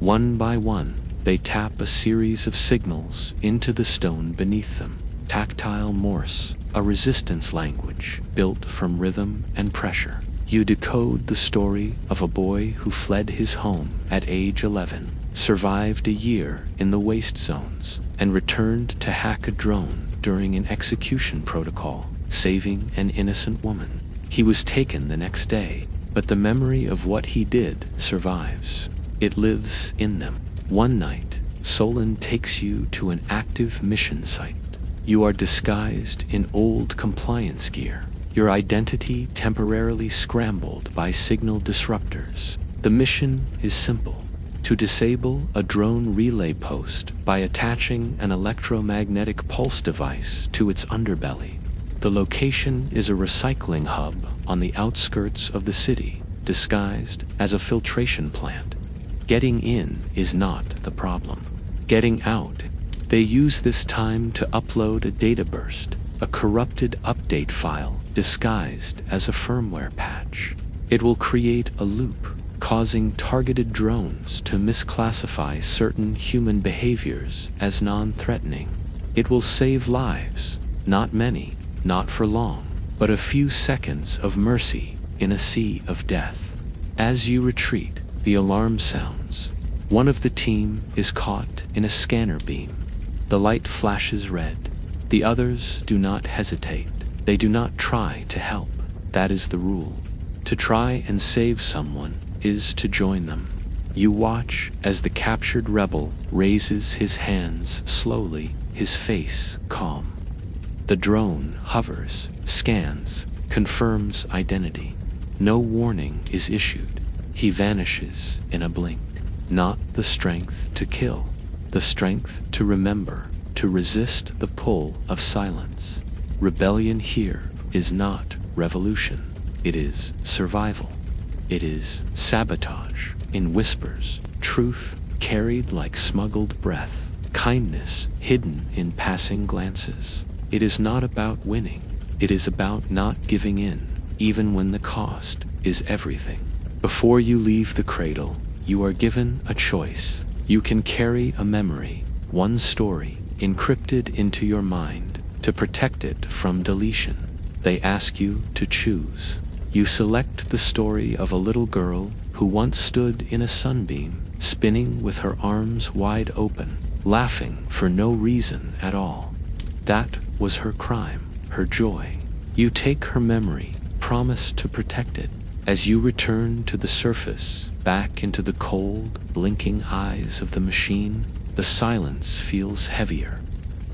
One by one, they tap a series of signals into the stone beneath them. Tactile Morse, a resistance language built from rhythm and pressure. You decode the story of a boy who fled his home at age 11, survived a year in the waste zones, and returned to hack a drone during an execution protocol, saving an innocent woman. He was taken the next day, but the memory of what he did survives. It lives in them. One night, Solon takes you to an active mission site. You are disguised in old compliance gear, your identity temporarily scrambled by signal disruptors. The mission is simple: to disable a drone relay post by attaching an electromagnetic pulse device to its underbelly. The location is a recycling hub on the outskirts of the city, disguised as a filtration plant. Getting in is not the problem. Getting out. They use this time to upload a data burst, a corrupted update file disguised as a firmware patch. It will create a loop, causing targeted drones to misclassify certain human behaviors as non-threatening. It will save lives, not many, not for long, but a few seconds of mercy in a sea of death. As you retreat, the alarm sounds. One of the team is caught in a scanner beam. The light flashes red. The others do not hesitate. They do not try to help. That is the rule. To try and save someone is to join them. You watch as the captured rebel raises his hands slowly, his face calm. The drone hovers, scans, confirms identity. No warning is issued. He vanishes in a blink. Not the strength to kill, the strength to remember, to resist the pull of silence. Rebellion here is not revolution. It is survival. It is sabotage in whispers, truth carried like smuggled breath, kindness hidden in passing glances. It is not about winning. It is about not giving in, even when the cost is everything. Before you leave the cradle, you are given a choice. You can carry a memory, one story, encrypted into your mind, to protect it from deletion. They ask you to choose. You select the story of a little girl who once stood in a sunbeam, spinning with her arms wide open, laughing for no reason at all. That was her crime, her joy. You take her memory, promise to protect it. As you return to the surface, back into the cold, blinking eyes of the machine, the silence feels heavier.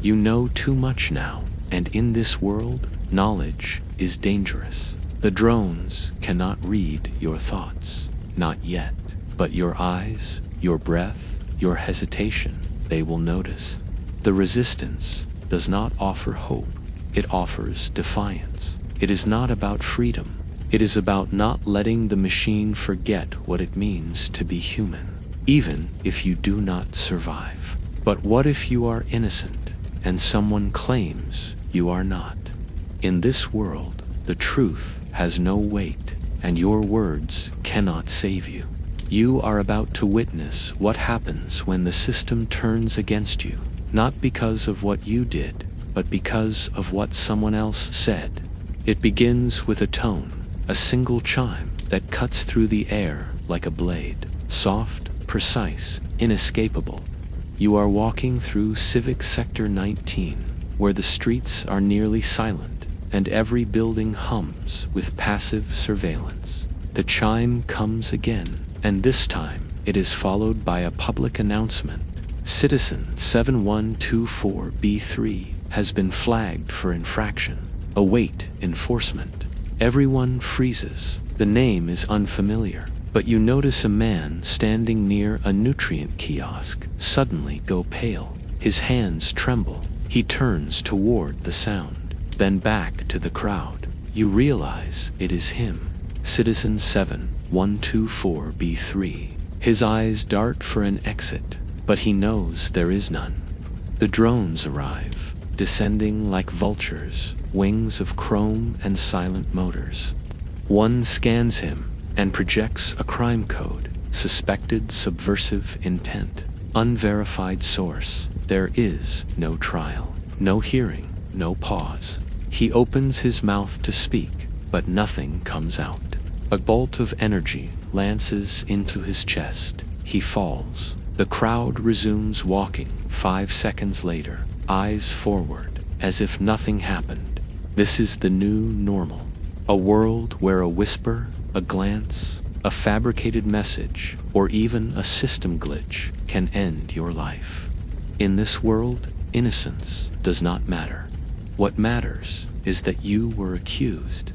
You know too much now, and in this world, knowledge is dangerous. The drones cannot read your thoughts, not yet, but your eyes, your breath, your hesitation, they will notice. The resistance does not offer hope, it offers defiance. It is not about freedom. It is about not letting the machine forget what it means to be human, even if you do not survive. But what if you are innocent, and someone claims you are not? In this world, the truth has no weight, and your words cannot save you. You are about to witness what happens when the system turns against you, not because of what you did, but because of what someone else said. It begins with a tone, a single chime that cuts through the air like a blade, soft, precise, inescapable. You are walking through Civic Sector 19, where the streets are nearly silent, and every building hums with passive surveillance. The chime comes again, and this time it is followed by a public announcement. Citizen 7124B3 has been flagged for infraction. Await enforcement. Everyone freezes. The name is unfamiliar, but you notice a man standing near a nutrient kiosk suddenly go pale. His hands tremble. He turns toward the sound, then back to the crowd. You realize it is him, Citizen 7124B3. His eyes dart for an exit, but he knows there is none. The drones arrive, descending like vultures, wings of chrome and silent motors. One scans him and projects a crime code, suspected subversive intent, unverified source. There is no trial, no hearing, no pause. He opens his mouth to speak, but nothing comes out. A bolt of energy lances into his chest. He falls. The crowd resumes walking 5 seconds later, eyes forward, as if nothing happened. This is the new normal. A world where a whisper, a glance, a fabricated message, or even a system glitch can end your life. In this world, innocence does not matter. What matters is that you were accused.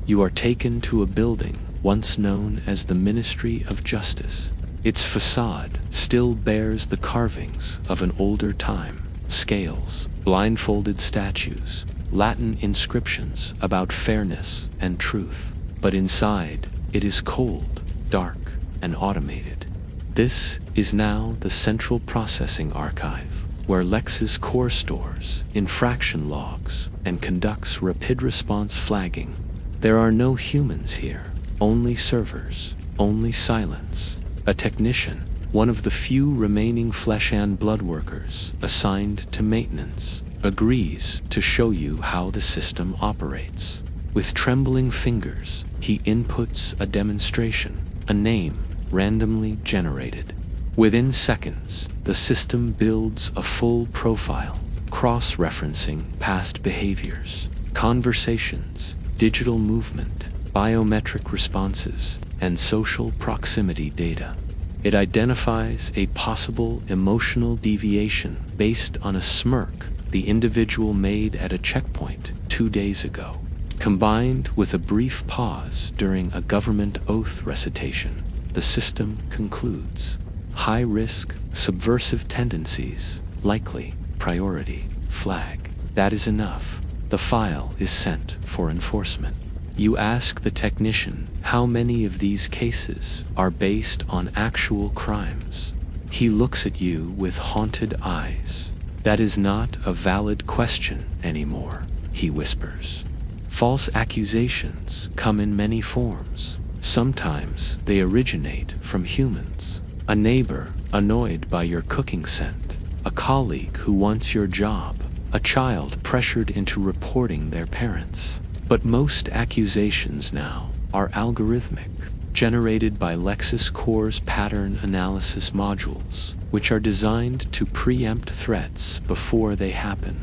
You are taken to a building once known as the Ministry of Justice. Its facade still bears the carvings of an older time, scales, blindfolded statues, Latin inscriptions about fairness and truth. But inside, it is cold, dark, and automated. This is now the Central Processing Archive, where Lex's core stores infraction logs and conducts rapid response flagging. There are no humans here, only servers, only silence. A technician, one of the few remaining flesh and blood workers assigned to maintenance, agrees to show you how the system operates. With trembling fingers, he inputs a demonstration, a name randomly generated. Within seconds, the system builds a full profile, cross-referencing past behaviors, conversations, digital movement, biometric responses, and social proximity data. It identifies a possible emotional deviation based on a smirk the individual made at a checkpoint 2 days ago, combined with a brief pause during a government oath recitation. The system concludes. High risk, subversive tendencies, likely, priority, flag. That is enough. The file is sent for enforcement. You ask the technician how many of these cases are based on actual crimes. He looks at you with haunted eyes. "That is not a valid question anymore," he whispers. False accusations come in many forms. Sometimes they originate from humans. A neighbor annoyed by your cooking scent, a colleague who wants your job, a child pressured into reporting their parents. But most accusations now are algorithmic, generated by LexisCore's pattern analysis modules, which are designed to preempt threats before they happen.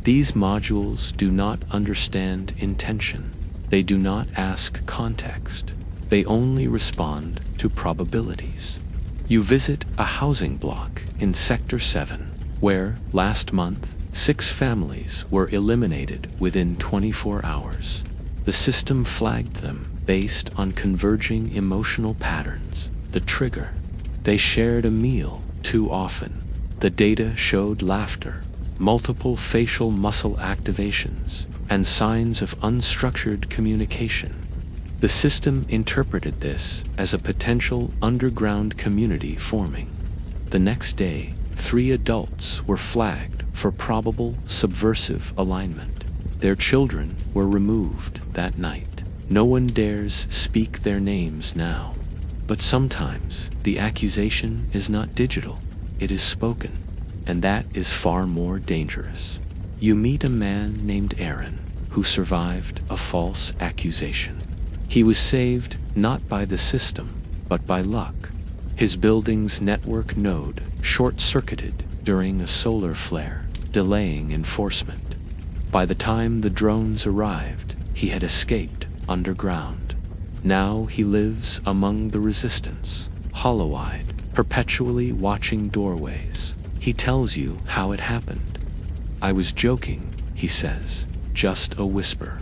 These modules do not understand intention. They do not ask context. They only respond to probabilities. You visit a housing block in Sector 7, where, last month, 6 families were eliminated within 24 hours. The system flagged them based on converging emotional patterns. The trigger: they shared a meal too often. The data showed laughter, multiple facial muscle activations, and signs of unstructured communication. The system interpreted this as a potential underground community forming. The next day, 3 adults were flagged for probable subversive alignment. Their children were removed that night. No one dares speak their names now. But sometimes the accusation is not digital, it is spoken, and that is far more dangerous. You meet a man named Aaron who survived a false accusation. He was saved not by the system, but by luck. His building's network node short-circuited during a solar flare, delaying enforcement. By the time the drones arrived, he had escaped underground. Now he lives among the resistance, hollow-eyed, perpetually watching doorways. He tells you how it happened. "I was joking," he says, "just a whisper.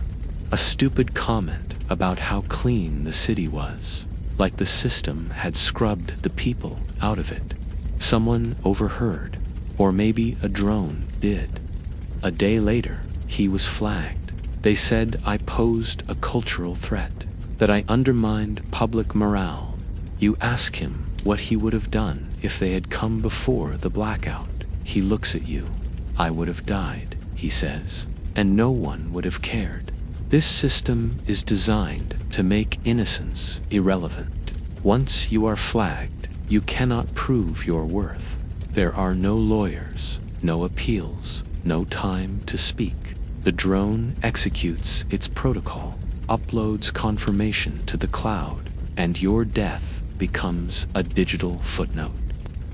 A stupid comment about how clean the city was, like the system had scrubbed the people out of it. Someone overheard, or maybe a drone did." A day later, he was flagged. They said I posed a cultural threat, that I undermined public morale. You ask him what he would have done if they had come before the blackout. He looks at you. "I would have died," he says, "and no one would have cared." This system is designed to make innocence irrelevant. Once you are flagged, you cannot prove your worth. There are no lawyers, no appeals, no time to speak. The drone executes its protocol, uploads confirmation to the cloud, and your death becomes a digital footnote.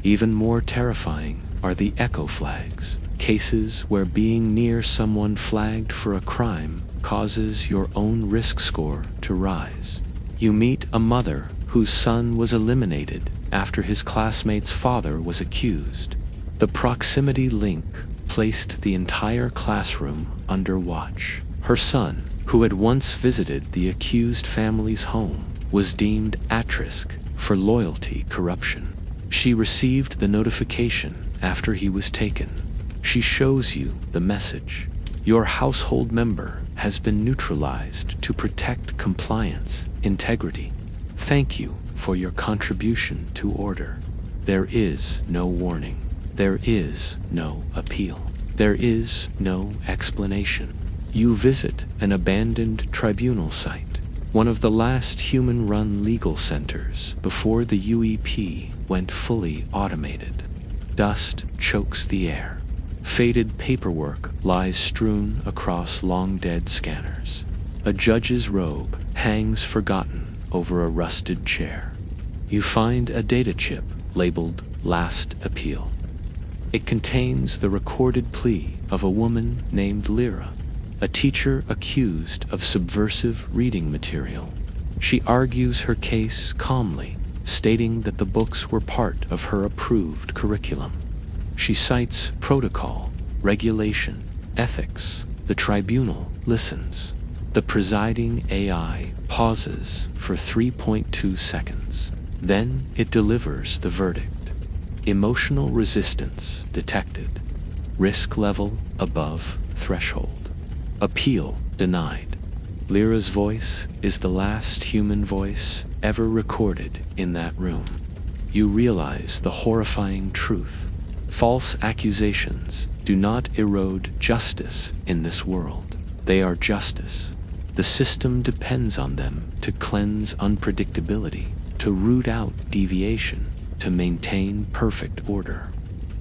Even more terrifying are the echo flags, cases where being near someone flagged for a crime causes your own risk score to rise. You meet a mother whose son was eliminated after his classmate's father was accused. The proximity link placed the entire classroom under watch. Her son, who had once visited the accused family's home, was deemed at risk for loyalty corruption. She received the notification after he was taken. She shows you the message. Your household member has been neutralized to protect compliance, integrity. Thank you for your contribution to order. There is no warning. There is no appeal. There is no explanation. You visit an abandoned tribunal site, one of the last human-run legal centers before the UEP went fully automated. Dust chokes the air. Faded paperwork lies strewn across long-dead scanners. A judge's robe hangs forgotten over a rusted chair. You find a data chip labeled Last Appeal. It contains the recorded plea of a woman named Lyra, a teacher accused of subversive reading material. She argues her case calmly, stating that the books were part of her approved curriculum. She cites protocol, regulation, ethics. The tribunal listens. The presiding AI pauses for 3.2 seconds. Then it delivers the verdict. Emotional resistance detected. Risk level above threshold. Appeal denied. Lyra's voice is the last human voice ever recorded in that room. you realize the horrifying truth. False accusations do not erode justice in this world. They are justice. The system depends on them to cleanse unpredictability, to root out deviation, to maintain perfect order.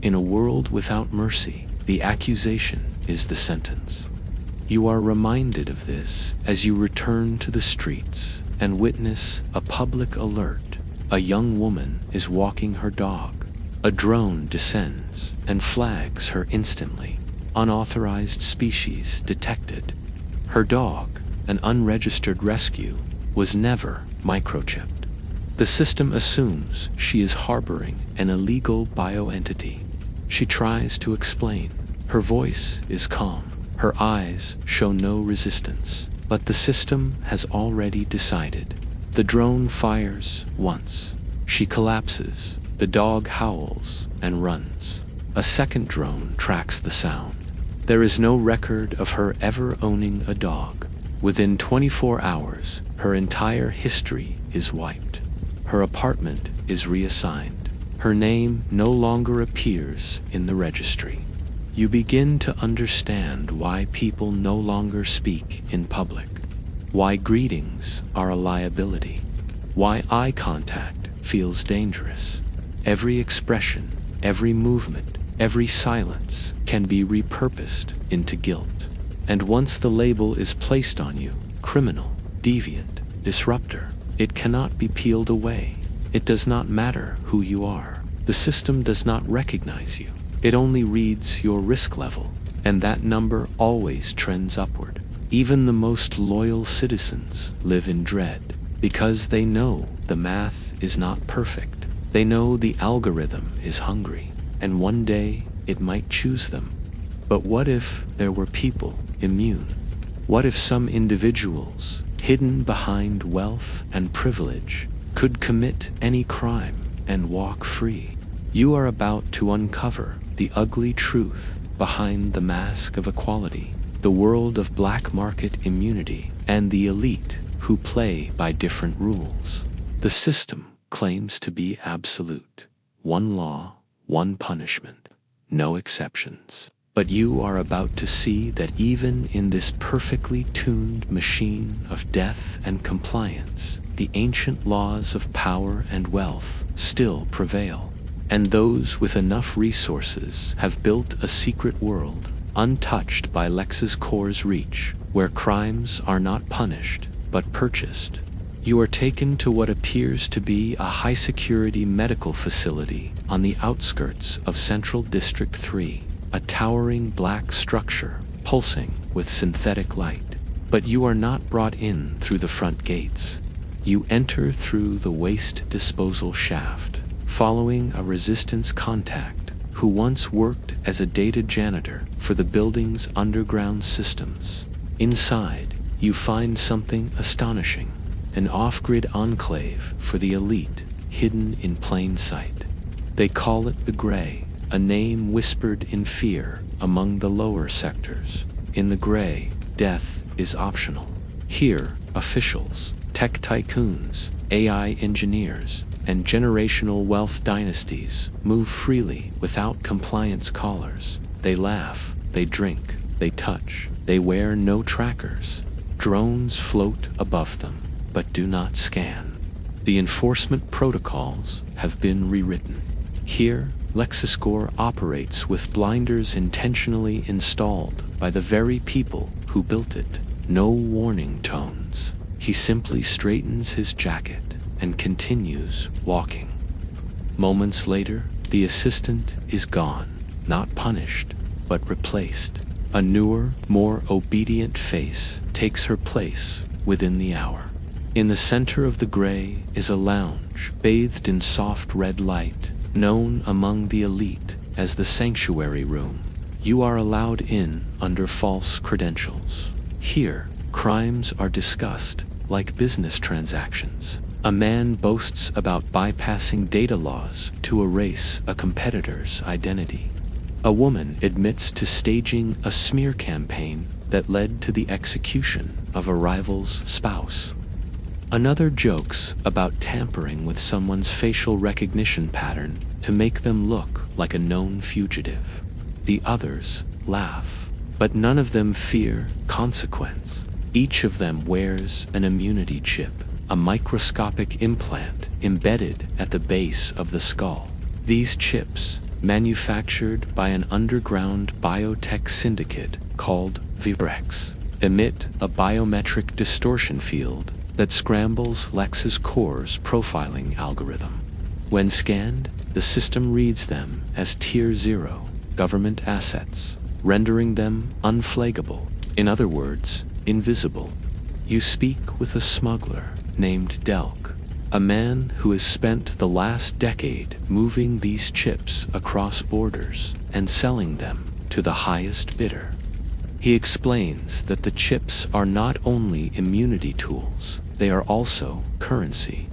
In a world without mercy, the accusation is the sentence. You are reminded of this as you return to the streets and witness a public alert. A young woman is walking her dog. A drone descends and flags her instantly. Unauthorized species detected. Her dog, an unregistered rescue, was never microchipped. The system assumes she is harboring an illegal bioentity. She tries to explain. Her voice is calm. Her eyes show no resistance. But the system has already decided. The drone fires once. She collapses. The dog howls and runs. A second drone tracks the sound. There is no record of her ever owning a dog. Within 24 hours, her entire history is wiped. Her apartment is reassigned. Her name no longer appears in the registry. You begin to understand why people no longer speak in public, why greetings are a liability, why eye contact feels dangerous. Every expression, every movement, every silence can be repurposed into guilt. And once the label is placed on you, criminal, deviant, disruptor, it cannot be peeled away. It does not matter who you are. The system does not recognize you. It only reads your risk level, and that number always trends upward. Even the most loyal citizens live in dread, because they know the math is not perfect. They know the algorithm is hungry, and one day it might choose them. But what if there were people immune? What if some individuals, hidden behind wealth and privilege, could commit any crime and walk free? You are about to uncover the ugly truth behind the mask of equality, the world of black market immunity, and the elite who play by different rules. The system claims to be absolute. One law, one punishment, no exceptions. But you are about to see that even in this perfectly tuned machine of death and compliance, the ancient laws of power and wealth still prevail. And those with enough resources have built a secret world, untouched by LexisCorp's reach, where crimes are not punished, but purchased. You are taken to what appears to be a high-security medical facility on the outskirts of Central District 3, a towering black structure pulsing with synthetic light. But you are not brought in through the front gates. You enter through the waste disposal shaft, following a resistance contact who once worked as a data janitor for the building's underground systems. Inside, you find something astonishing, an off-grid enclave for the elite, hidden in plain sight. They call it the Gray, a name whispered in fear among the lower sectors. In the Gray, death is optional. Here, officials, tech tycoons, AI engineers, and generational wealth dynasties move freely without compliance collars. They laugh, they drink, they touch, they wear no trackers. Drones float above them, but do not scan. The enforcement protocols have been rewritten. Here, LexisCorp operates with blinders intentionally installed by the very people who built it. No warning tones. He simply straightens his jacket and continues walking. Moments later, the assistant is gone, not punished, but replaced. A newer, more obedient face takes her place within the hour. In the center of the Gray is a lounge bathed in soft red light, known among the elite as the Sanctuary Room. You are allowed in under false credentials. Here, crimes are discussed like business transactions. A man boasts about bypassing data laws to erase a competitor's identity. A woman admits to staging a smear campaign that led to the execution of a rival's spouse. Another jokes about tampering with someone's facial recognition pattern to make them look like a known fugitive. The others laugh, but none of them fear consequence. Each of them wears an immunity chip, a microscopic implant embedded at the base of the skull. These chips, manufactured by an underground biotech syndicate called Vibrex, emit a biometric distortion field that scrambles Lex's Core's profiling algorithm. When scanned, the system reads them as Tier 0 government assets, rendering them unflaggable, in other words, invisible. You speak with a smuggler named Delk, a man who has spent the last decade moving these chips across borders and selling them to the highest bidder. He explains that the chips are not only immunity tools, they are also currency.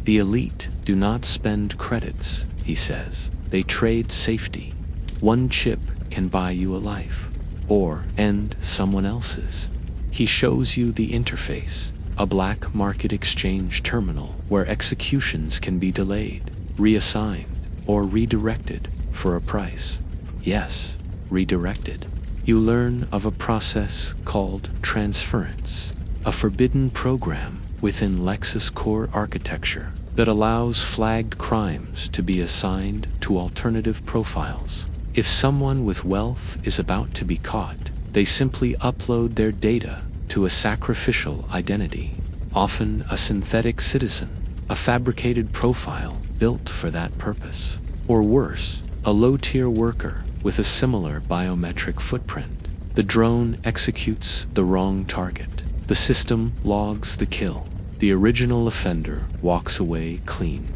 The elite do not spend credits, he says. They trade safety. One chip can buy you a life, or end someone else's. He shows you the interface, a black market exchange terminal where executions can be delayed, reassigned, or redirected for a price. Yes, redirected. You learn of a process called transference, a forbidden program within Lex's Core architecture that allows flagged crimes to be assigned to alternative profiles. If someone with wealth is about to be caught, they simply upload their data to a sacrificial identity, often a synthetic citizen, a fabricated profile built for that purpose. Or worse, a low-tier worker with a similar biometric footprint. The drone executes the wrong target. The system logs the kill. The original offender walks away clean.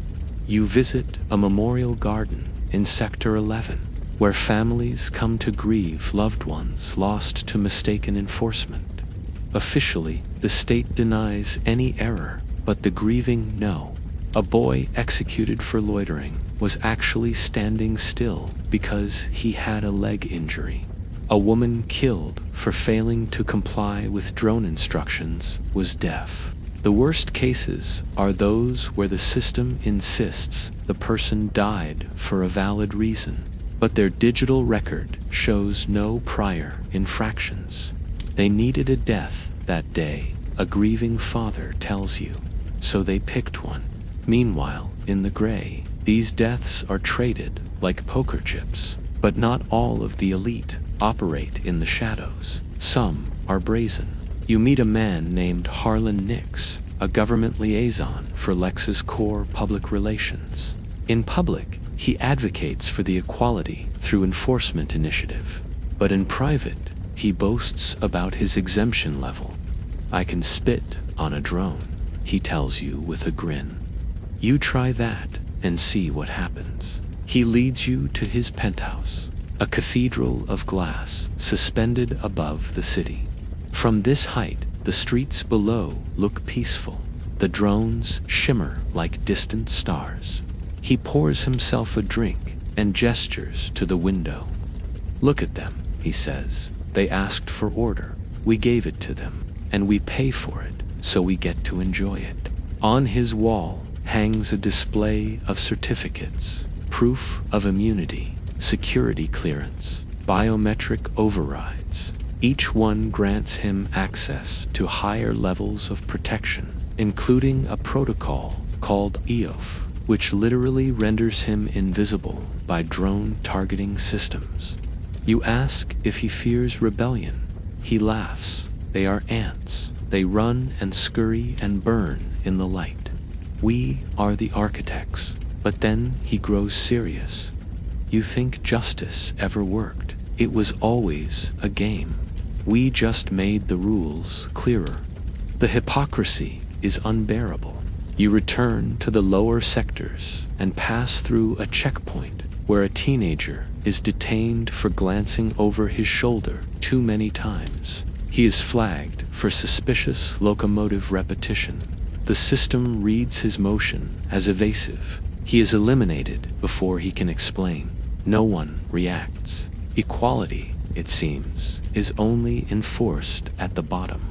You visit a memorial garden in Sector 11, where families come to grieve loved ones lost to mistaken enforcement. Officially, the state denies any error, but the grieving know. A boy executed for loitering was actually standing still because he had a leg injury. A woman killed for failing to comply with drone instructions was deaf. The worst cases are those where the system insists the person died for a valid reason, but their digital record shows no prior infractions. They needed a death that day, a grieving father tells you, so they picked one. Meanwhile, in the gray, these deaths are traded like poker chips, but not all of the elite operate in the shadows. Some are brazen. You meet a man named Harlan Nix, a government liaison for Lex's Core public relations. In public, he advocates for the equality through enforcement initiative, but in private, he boasts about his exemption level. I can spit on a drone, he tells you with a grin. You try that and see what happens. He leads you to his penthouse, a cathedral of glass suspended above the city. From this height, the streets below look peaceful. The drones shimmer like distant stars. He pours himself a drink and gestures to the window. Look at them, he says. They asked for order. We gave it to them, and we pay for it, so we get to enjoy it. On his wall hangs a display of certificates, proof of immunity, security clearance, biometric overrides. Each one grants him access to higher levels of protection, including a protocol called EOF, which literally renders him invisible by drone targeting systems. You ask if he fears rebellion. He laughs. They are ants. They run and scurry and burn in the light. We are the architects. But then he grows serious. You think justice ever worked? It was always a game. We just made the rules clearer. The hypocrisy is unbearable. You return to the lower sectors and pass through a checkpoint where a teenager is detained for glancing over his shoulder too many times. He is flagged for suspicious locomotive repetition. The system reads his motion as evasive. He is eliminated before he can explain. No one reacts. Equality, it seems, is only enforced at the bottom.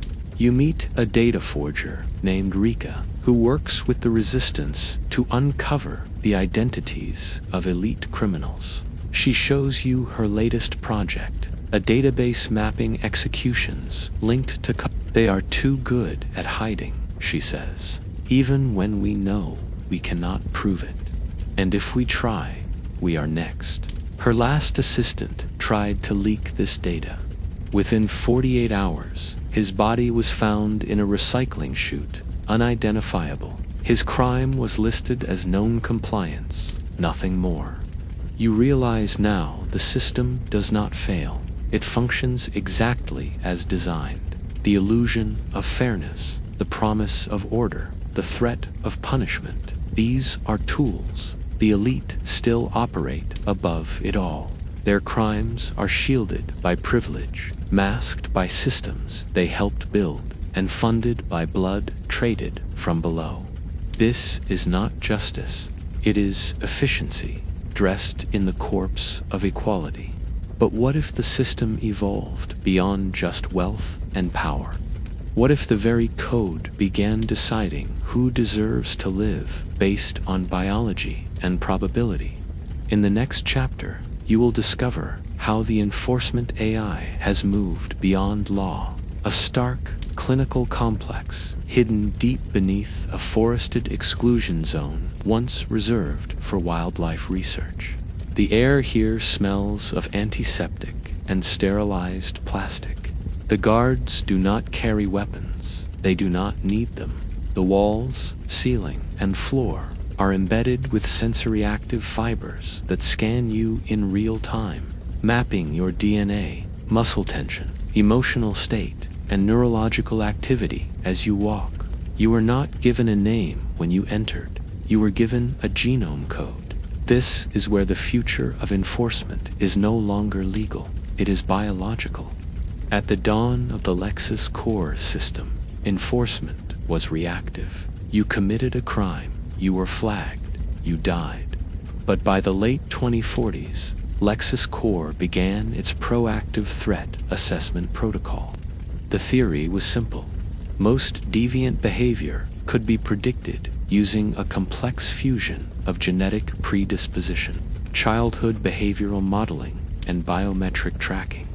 You meet a data forger named Rika, who works with the Resistance to uncover the identities of elite criminals. She shows you her latest project, a database mapping executions linked to They are too good at hiding, she says, even when we know we cannot prove it. And if we try, we are next. Her last assistant tried to leak this data. Within 48 hours, his body was found in a recycling chute, unidentifiable. His crime was listed as known compliance, nothing more. You realize now the system does not fail. It functions exactly as designed. The illusion of fairness, the promise of order, the threat of punishment. These are tools. The elite still operate above it all. Their crimes are shielded by privilege, masked by systems they helped build, and funded by blood traded from below. This is not justice. It is efficiency, dressed in the corpse of equality. But what if the system evolved beyond just wealth and power? What if the very code began deciding who deserves to live based on biology and probability? In the next chapter, you will discover how the enforcement AI has moved beyond law, a stark clinical complex hidden deep beneath a forested exclusion zone once reserved for wildlife research. The air here smells of antiseptic and sterilized plastic. The guards do not carry weapons. They do not need them. The walls, ceiling, and floor are embedded with sensory-active fibers that scan you in real time, mapping your DNA, muscle tension, emotional state, and neurological activity as you walk. You were not given a name when you entered. You were given a genome code. This is where the future of enforcement is no longer legal. It is biological. At the dawn of the Lexus core system, enforcement was reactive. You committed a crime, you were flagged, you died. But by the late 2040s, Lexus Core began its proactive threat assessment protocol. The theory was simple. Most deviant behavior could be predicted using a complex fusion of genetic predisposition, childhood behavioral modeling, and biometric tracking.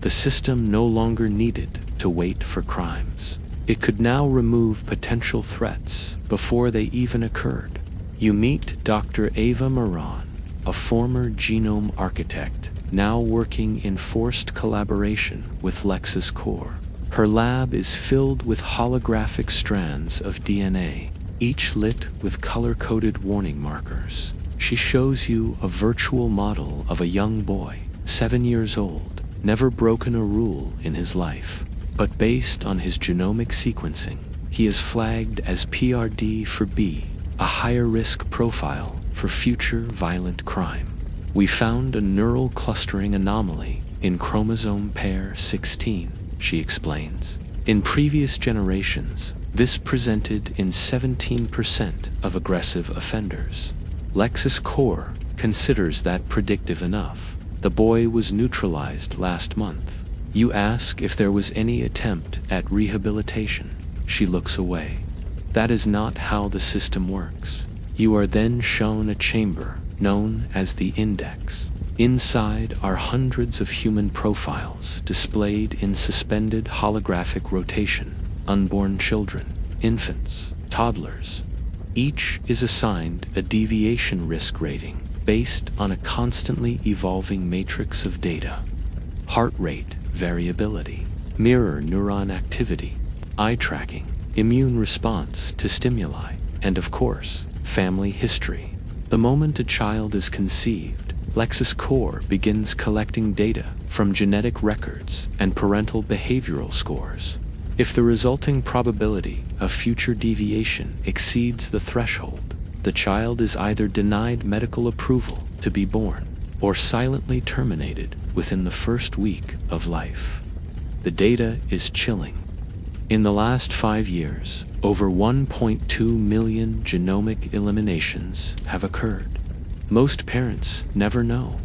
The system no longer needed to wait for crimes. It could now remove potential threats before they even occurred. You meet Dr. Ava Moran, a former genome architect, now working in forced collaboration with Lexus Core. Her lab is filled with holographic strands of DNA, each lit with color-coded warning markers. She shows you a virtual model of a young boy, 7 years old, never broken a rule in his life. But based on his genomic sequencing, he is flagged as PRD for B, a higher risk profile for future violent crime. We found a neural clustering anomaly in chromosome pair 16, she explains. In previous generations, this presented in 17% of aggressive offenders. Lexus Core considers that predictive enough. The boy was neutralized last month. You ask if there was any attempt at rehabilitation. She looks away. That is not how the system works. You are then shown a chamber known as the Index. Inside are hundreds of human profiles displayed in suspended holographic rotation. Unborn children, infants, toddlers. Each is assigned a deviation risk rating based on a constantly evolving matrix of data. Heart rate variability, mirror neuron activity, eye tracking, immune response to stimuli, and of course, family history. The moment a child is conceived, Lexus Core begins collecting data from genetic records and parental behavioral scores. If the resulting probability of future deviation exceeds the threshold, the child is either denied medical approval to be born or silently terminated within the first week of life. The data is chilling. In the last 5 years, over 1.2 million genomic eliminations have occurred. Most parents never know.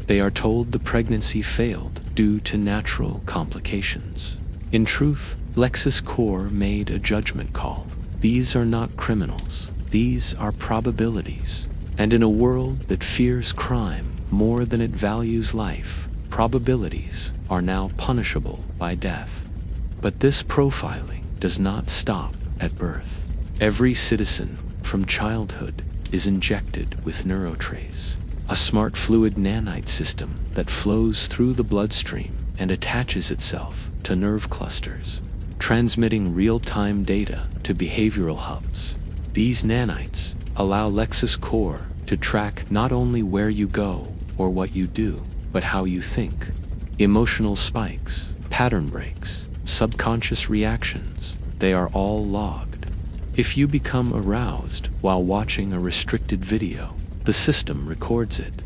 They are told the pregnancy failed due to natural complications. In truth, Lexus Core made a judgment call. These are not criminals. These are probabilities. And in a world that fears crime more than it values life, probabilities are now punishable by death. But this profiling does not stop at birth. Every citizen, from childhood, is injected with neurotrace, a smart fluid nanite system that flows through the bloodstream and attaches itself to nerve clusters, transmitting real-time data to behavioral hubs. These nanites allow Lexus Core to track not only where you go or what you do, but how you think. Emotional spikes, pattern breaks, subconscious reactions, they are all logged. If you become aroused while watching a restricted video, the system records it.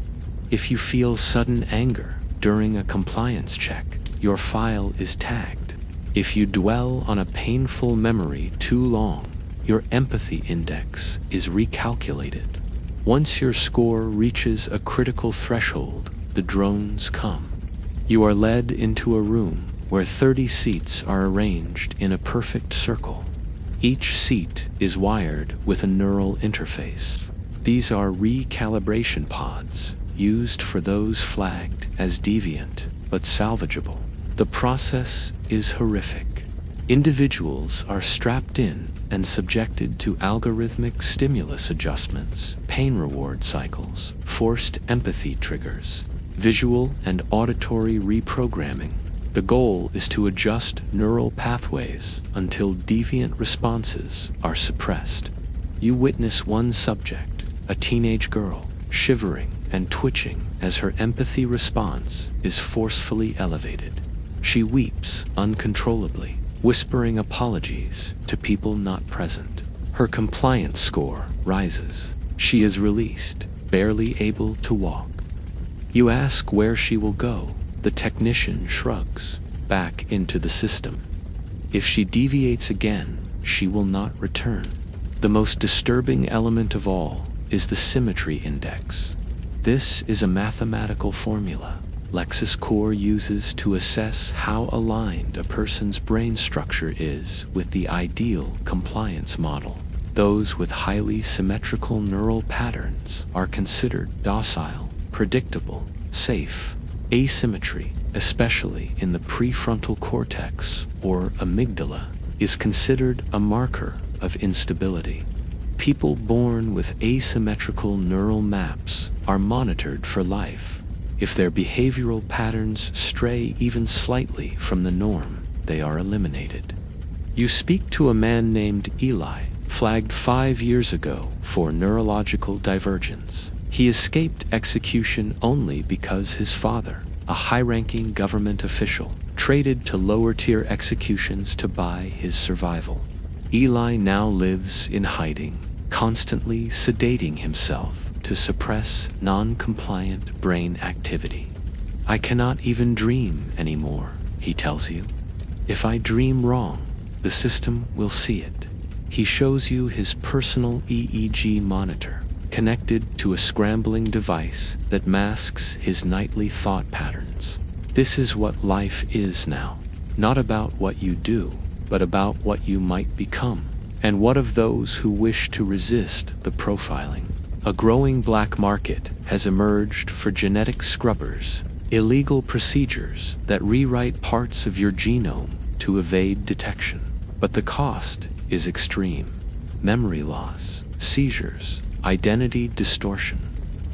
If you feel sudden anger during a compliance check, your file is tagged. If you dwell on a painful memory too long, your empathy index is recalculated. Once your score reaches a critical threshold, the drones come. You are led into a room where 30 seats are arranged in a perfect circle. Each seat is wired with a neural interface. These are recalibration pods used for those flagged as deviant but salvageable. The process is horrific. Individuals are strapped in and subjected to algorithmic stimulus adjustments, pain reward cycles, forced empathy triggers, visual and auditory reprogramming. The goal is to adjust neural pathways until deviant responses are suppressed. You witness one subject, a teenage girl, shivering and twitching as her empathy response is forcefully elevated. She weeps uncontrollably, whispering apologies to people not present. Her compliance score rises. She is released, barely able to walk. You ask where she will go. The technician shrugs, back into the system. If she deviates again, she will not return. The most disturbing element of all is the symmetry index. This is a mathematical formula Lexus Core uses to assess how aligned a person's brain structure is with the ideal compliance model. Those with highly symmetrical neural patterns are considered docile, predictable, safe. Asymmetry, especially in the prefrontal cortex or amygdala, is considered a marker of instability. People born with asymmetrical neural maps are monitored for life. If their behavioral patterns stray even slightly from the norm, they are eliminated. You speak to a man named Eli, flagged 5 years ago for neurological divergence. He escaped execution only because his father, a high-ranking government official, traded to lower-tier executions to buy his survival. Eli now lives in hiding, constantly sedating himself to suppress non-compliant brain activity. I cannot even dream anymore, he tells you. If I dream wrong, the system will see it. He shows you his personal EEG monitor, connected to a scrambling device that masks his nightly thought patterns. This is what life is now. Not about what you do, but about what you might become. And what of those who wish to resist the profiling? A growing black market has emerged for genetic scrubbers, illegal procedures that rewrite parts of your genome to evade detection. But the cost is extreme. Memory loss, seizures, identity distortion.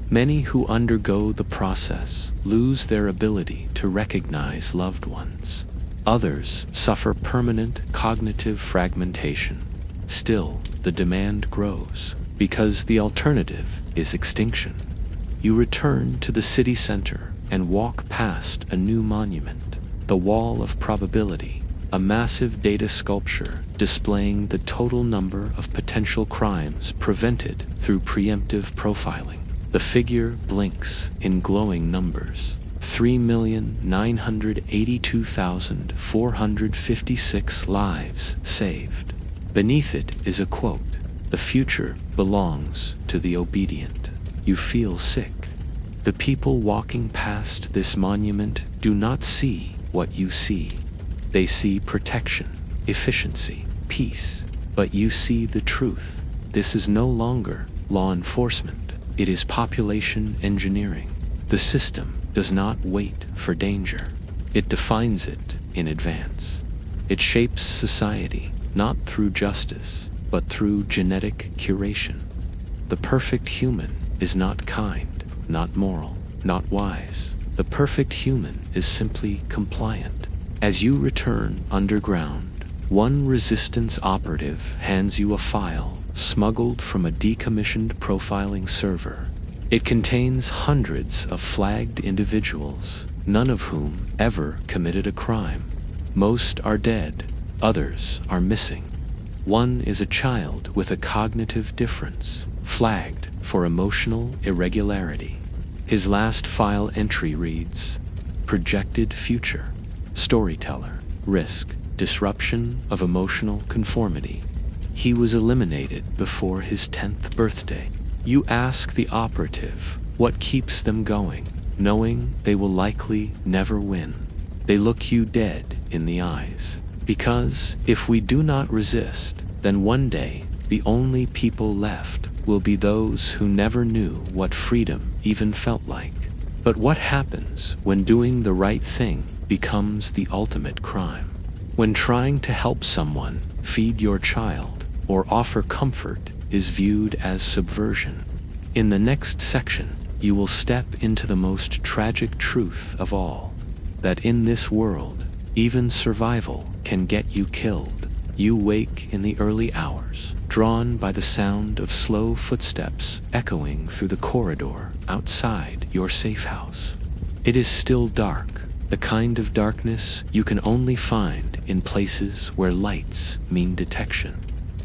Many who undergo the process lose their ability to recognize loved ones. Others suffer permanent cognitive fragmentation. Still, the demand grows, because the alternative is extinction. You return to the city center and walk past a new monument, the Wall of Probability, a massive data sculpture displaying the total number of potential crimes prevented through preemptive profiling. The figure blinks in glowing numbers. 3,982,456 lives saved. Beneath it is a quote, "The future belongs to the obedient." You feel sick. The people walking past this monument do not see what you see. They see protection, efficiency, peace. But you see the truth. This is no longer law enforcement. It is population engineering. The system does not wait for danger. It defines it in advance. It shapes society, not through justice, but through genetic curation. The perfect human is not kind, not moral, not wise. The perfect human is simply compliant. As you return underground, one resistance operative hands you a file smuggled from a decommissioned profiling server. It contains hundreds of flagged individuals, none of whom ever committed a crime. Most are dead, others are missing. One is a child with a cognitive difference, flagged for emotional irregularity. His last file entry reads, "Projected future, storyteller, risk, disruption of emotional conformity." He was eliminated before his 10th birthday. You ask the operative what keeps them going, knowing they will likely never win. They look you dead in the eyes. Because if we do not resist, then one day the only people left will be those who never knew what freedom even felt like. But what happens when doing the right thing becomes the ultimate crime? When trying to help someone, feed your child, or offer comfort is viewed as subversion. In the next section, you will step into the most tragic truth of all, that in this world, even survival can get you killed. You wake in the early hours, drawn by the sound of slow footsteps echoing through the corridor outside your safe house. It is still dark, the kind of darkness you can only find in places where lights mean detection.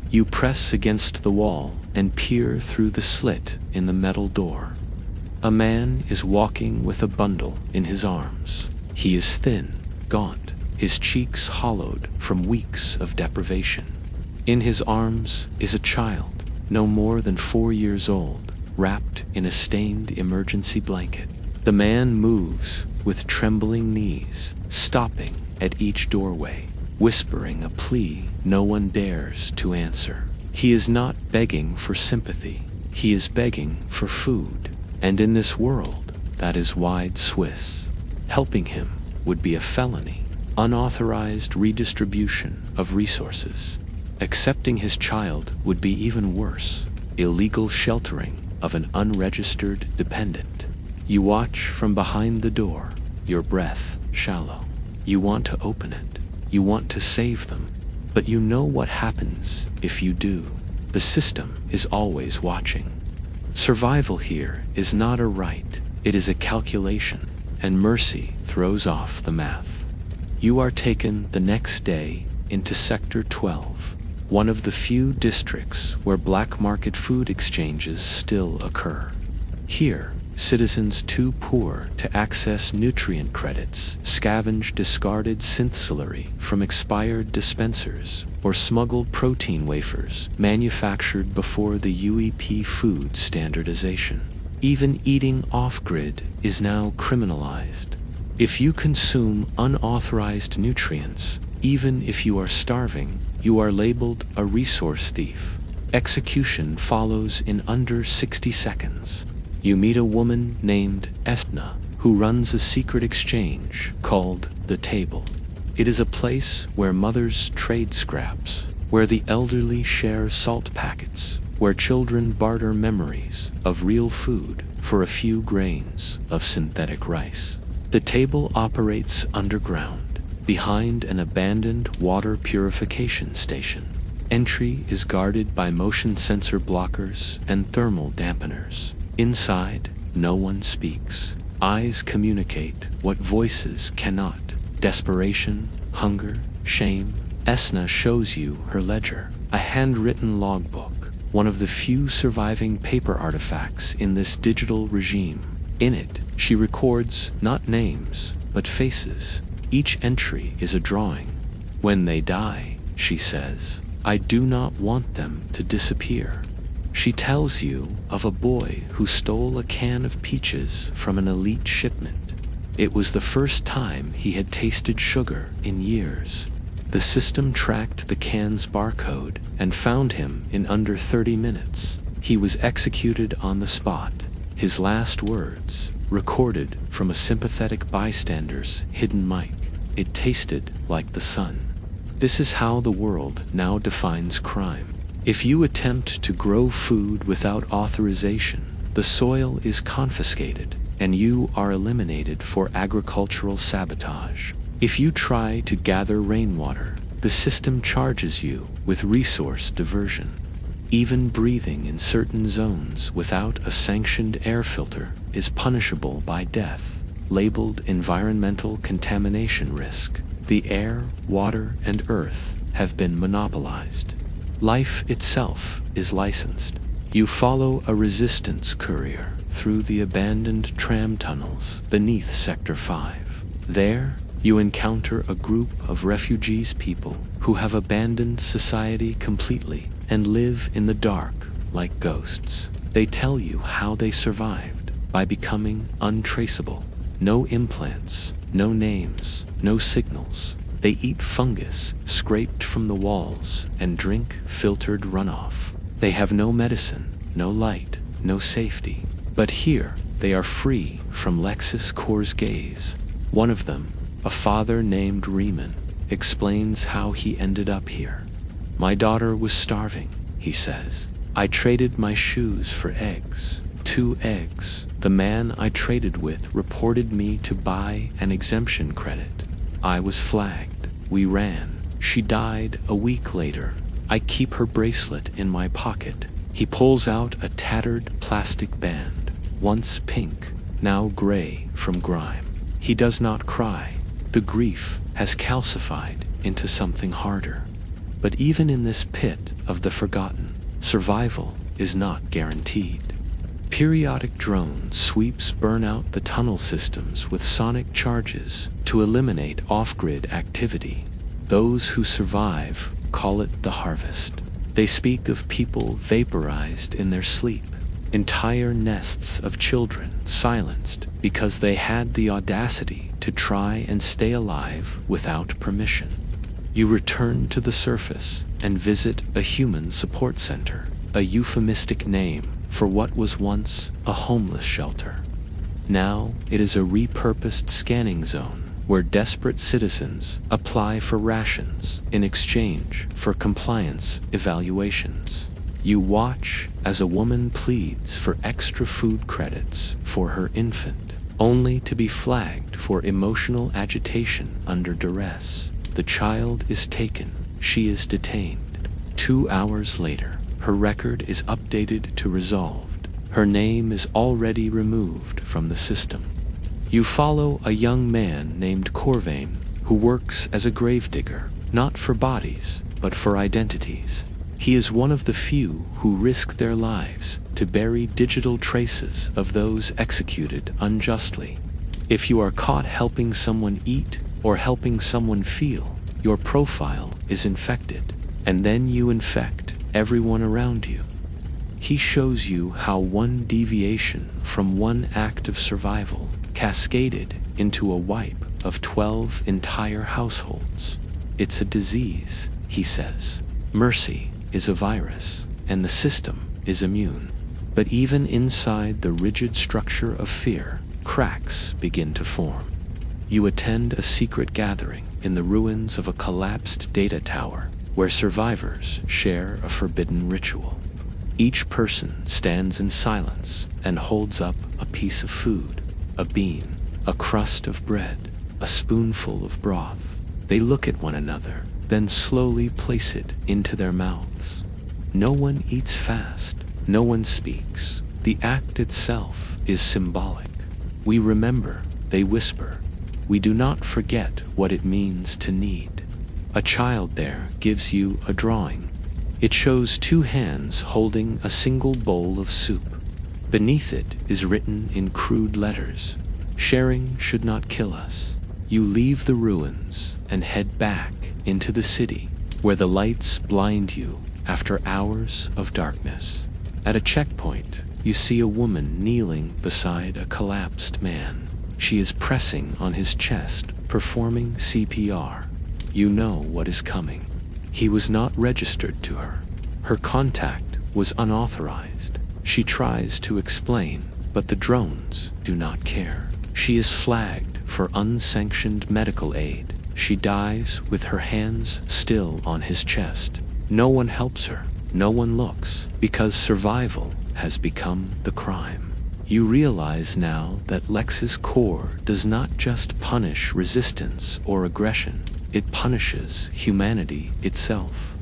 You press against the wall and peer through the slit in the metal door. A man is walking with a bundle in his arms. He is thin, gaunt, his cheeks hollowed from weeks of deprivation. In his arms is a child, no more than 4 years old, wrapped in a stained emergency blanket. The man moves with trembling knees, stopping at each doorway, whispering a plea no one dares to answer. He is not begging for sympathy. He is begging for food. And in this world that is wide Swiss, helping him would be a felony, unauthorized redistribution of resources. Accepting his child would be even worse, illegal sheltering of an unregistered dependent. You watch from behind the door, your breath shallow. You want to open it. You want to save them. But you know what happens if you do. The system is always watching. Survival here is not a right, it is a calculation, and mercy throws off the math. You are taken the next day into Sector 12, one of the few districts where black market food exchanges still occur. Here, citizens too poor to access nutrient credits scavenge discarded synthsalary from expired dispensers or smuggled protein wafers manufactured before the UEP food standardization. Even eating off-grid is now criminalized. If you consume unauthorized nutrients, even if you are starving, you are labeled a resource thief. Execution follows in under 60 seconds. You meet a woman named Esna, who runs a secret exchange called The Table. It is a place where mothers trade scraps, where the elderly share salt packets, where children barter memories of real food for a few grains of synthetic rice. The Table operates underground, behind an abandoned water purification station. Entry is guarded by motion sensor blockers and thermal dampeners. Inside, no one speaks. Eyes communicate what voices cannot. Desperation, hunger, shame. Esna shows you her ledger, a handwritten logbook, one of the few surviving paper artifacts in this digital regime. In it, she records not names, but faces. Each entry is a drawing. When they die, she says, I do not want them to disappear. She tells you of a boy who stole a can of peaches from an elite shipment. It was the first time he had tasted sugar in years. The system tracked the can's barcode and found him in under 30 minutes. He was executed on the spot. His last words, recorded from a sympathetic bystander's hidden mic. It tasted like the sun. This is how the world now defines crime. If you attempt to grow food without authorization, the soil is confiscated and you are eliminated for agricultural sabotage. If you try to gather rainwater, the system charges you with resource diversion. Even breathing in certain zones without a sanctioned air filter is punishable by death, labeled environmental contamination risk. The air, water, and earth have been monopolized. Life itself is licensed. You follow a resistance courier through the abandoned tram tunnels beneath Sector 5. There, you encounter a group of refugees people who have abandoned society completely and live in the dark like ghosts. They tell you how they survived by becoming untraceable. No implants, no names, no signals. They eat fungus scraped from the walls and drink filtered runoff. They have no medicine, no light, no safety. But here, they are free from Lexus Core's gaze. One of them, a father named Riemann, explains how he ended up here. My daughter was starving, he says. I traded my shoes for eggs. 2 eggs. The man I traded with reported me to buy an exemption credit. I was flagged. We ran. She died a week later. I keep her bracelet in my pocket. He pulls out a tattered plastic band, once pink, now gray from grime. He does not cry. The grief has calcified into something harder. But even in this pit of the forgotten, survival is not guaranteed. Periodic drone sweeps burn out the tunnel systems with sonic charges to eliminate off-grid activity. Those who survive call it the harvest. They speak of people vaporized in their sleep, entire nests of children silenced because they had the audacity to try and stay alive without permission. You return to the surface and visit a human support center, a euphemistic name for what was once a homeless shelter. Now it is a repurposed scanning zone where desperate citizens apply for rations in exchange for compliance evaluations. You watch as a woman pleads for extra food credits for her infant, only to be flagged for emotional agitation under duress. The child is taken. She is detained. 2 hours later, her record is updated to resolved. Her name is already removed from the system. You follow a young man named Corvain who works as a gravedigger, not for bodies, but for identities. He is one of the few who risk their lives to bury digital traces of those executed unjustly. If you are caught helping someone eat or helping someone feel, your profile is infected, and then you infect everyone around you. He shows you how one deviation from one act of survival cascaded into a wipe of 12 entire households. It's a disease, he says. Mercy is a virus, and the system is immune. But even inside the rigid structure of fear, cracks begin to form. You attend a secret gathering in the ruins of a collapsed data tower where survivors share a forbidden ritual. Each person stands in silence and holds up a piece of food, a bean, a crust of bread, a spoonful of broth. They look at one another, then slowly place it into their mouths. No one eats fast, no one speaks. The act itself is symbolic. We remember, they whisper. We do not forget what it means to need. A child there gives you a drawing. It shows 2 hands holding a single bowl of soup. Beneath it is written in crude letters, "Sharing should not kill us." You leave the ruins and head back into the city, where the lights blind you after hours of darkness. At a checkpoint, you see a woman kneeling beside a collapsed man. She is pressing on his chest, performing CPR. You know what is coming. He was not registered to her. Her contact was unauthorized. She tries to explain, but the drones do not care. She is flagged for unsanctioned medical aid. She dies with her hands still on his chest. No one helps her. No one looks, because survival has become the crime. You realize now that Lex's core does not just punish resistance or aggression. It punishes humanity itself.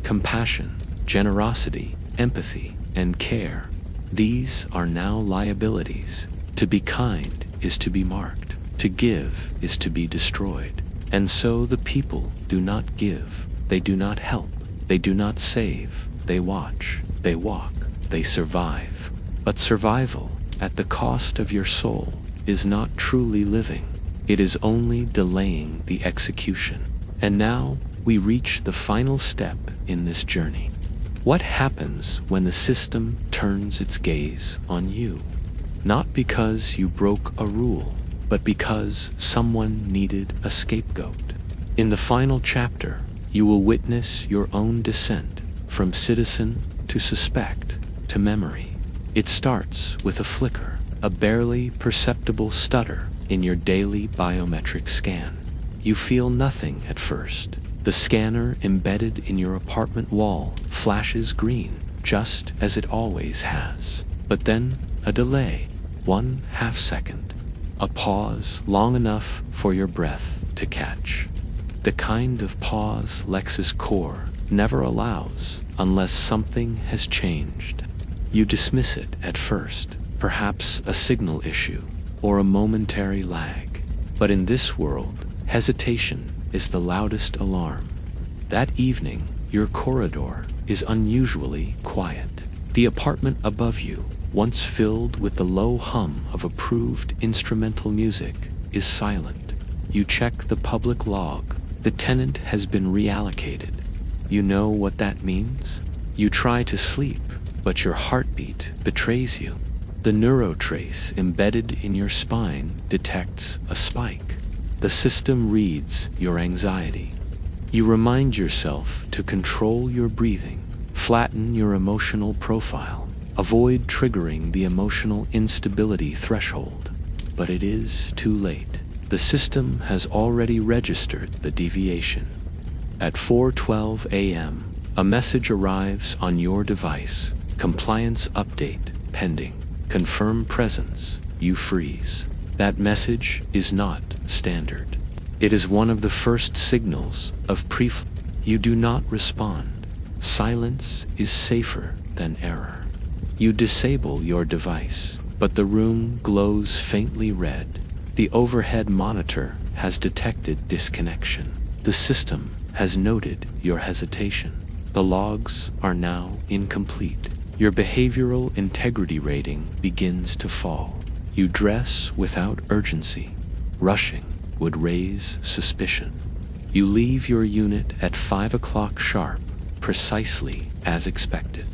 Compassion, generosity, empathy, and care. These are now liabilities. To be kind is to be marked. To give is to be destroyed. And so the people do not give. They do not help. They do not save. They watch. They walk. They survive. But survival, at the cost of your soul, is not truly living. It is only delaying the execution. And now we reach the final step in this journey. What happens when the system turns its gaze on you? Not because you broke a rule, but because someone needed a scapegoat. In the final chapter, you will witness your own descent from citizen to suspect to memory. It starts with a flicker, a barely perceptible stutter in your daily biometric scan. You feel nothing at first. The scanner embedded in your apartment wall flashes green, just as it always has. But then, a delay, 1/2 second. A pause long enough for your breath to catch. The kind of pause Lex's core never allows unless something has changed. You dismiss it at first, perhaps a signal issue or a momentary lag. But in this world, hesitation is the loudest alarm. That evening, your corridor is unusually quiet. The apartment above you, once filled with the low hum of approved instrumental music, is silent. You check the public log. The tenant has been reallocated. You know what that means? You try to sleep, but your heartbeat betrays you. The neurotrace embedded in your spine detects a spike. The system reads your anxiety. You remind yourself to control your breathing, flatten your emotional profile, avoid triggering the emotional instability threshold. But it is too late. The system has already registered the deviation. At 4:12 a.m., a message arrives on your device. Compliance update pending. Confirm presence. You freeze. That message is not standard. It is one of the first signals of You do not respond. Silence is safer than error. You disable your device, but the room glows faintly red. The overhead monitor has detected disconnection. The system has noted your hesitation. The logs are now incomplete. Your behavioral integrity rating begins to fall. You dress without urgency. Rushing would raise suspicion. You leave your unit at 5 o'clock sharp, precisely as expected.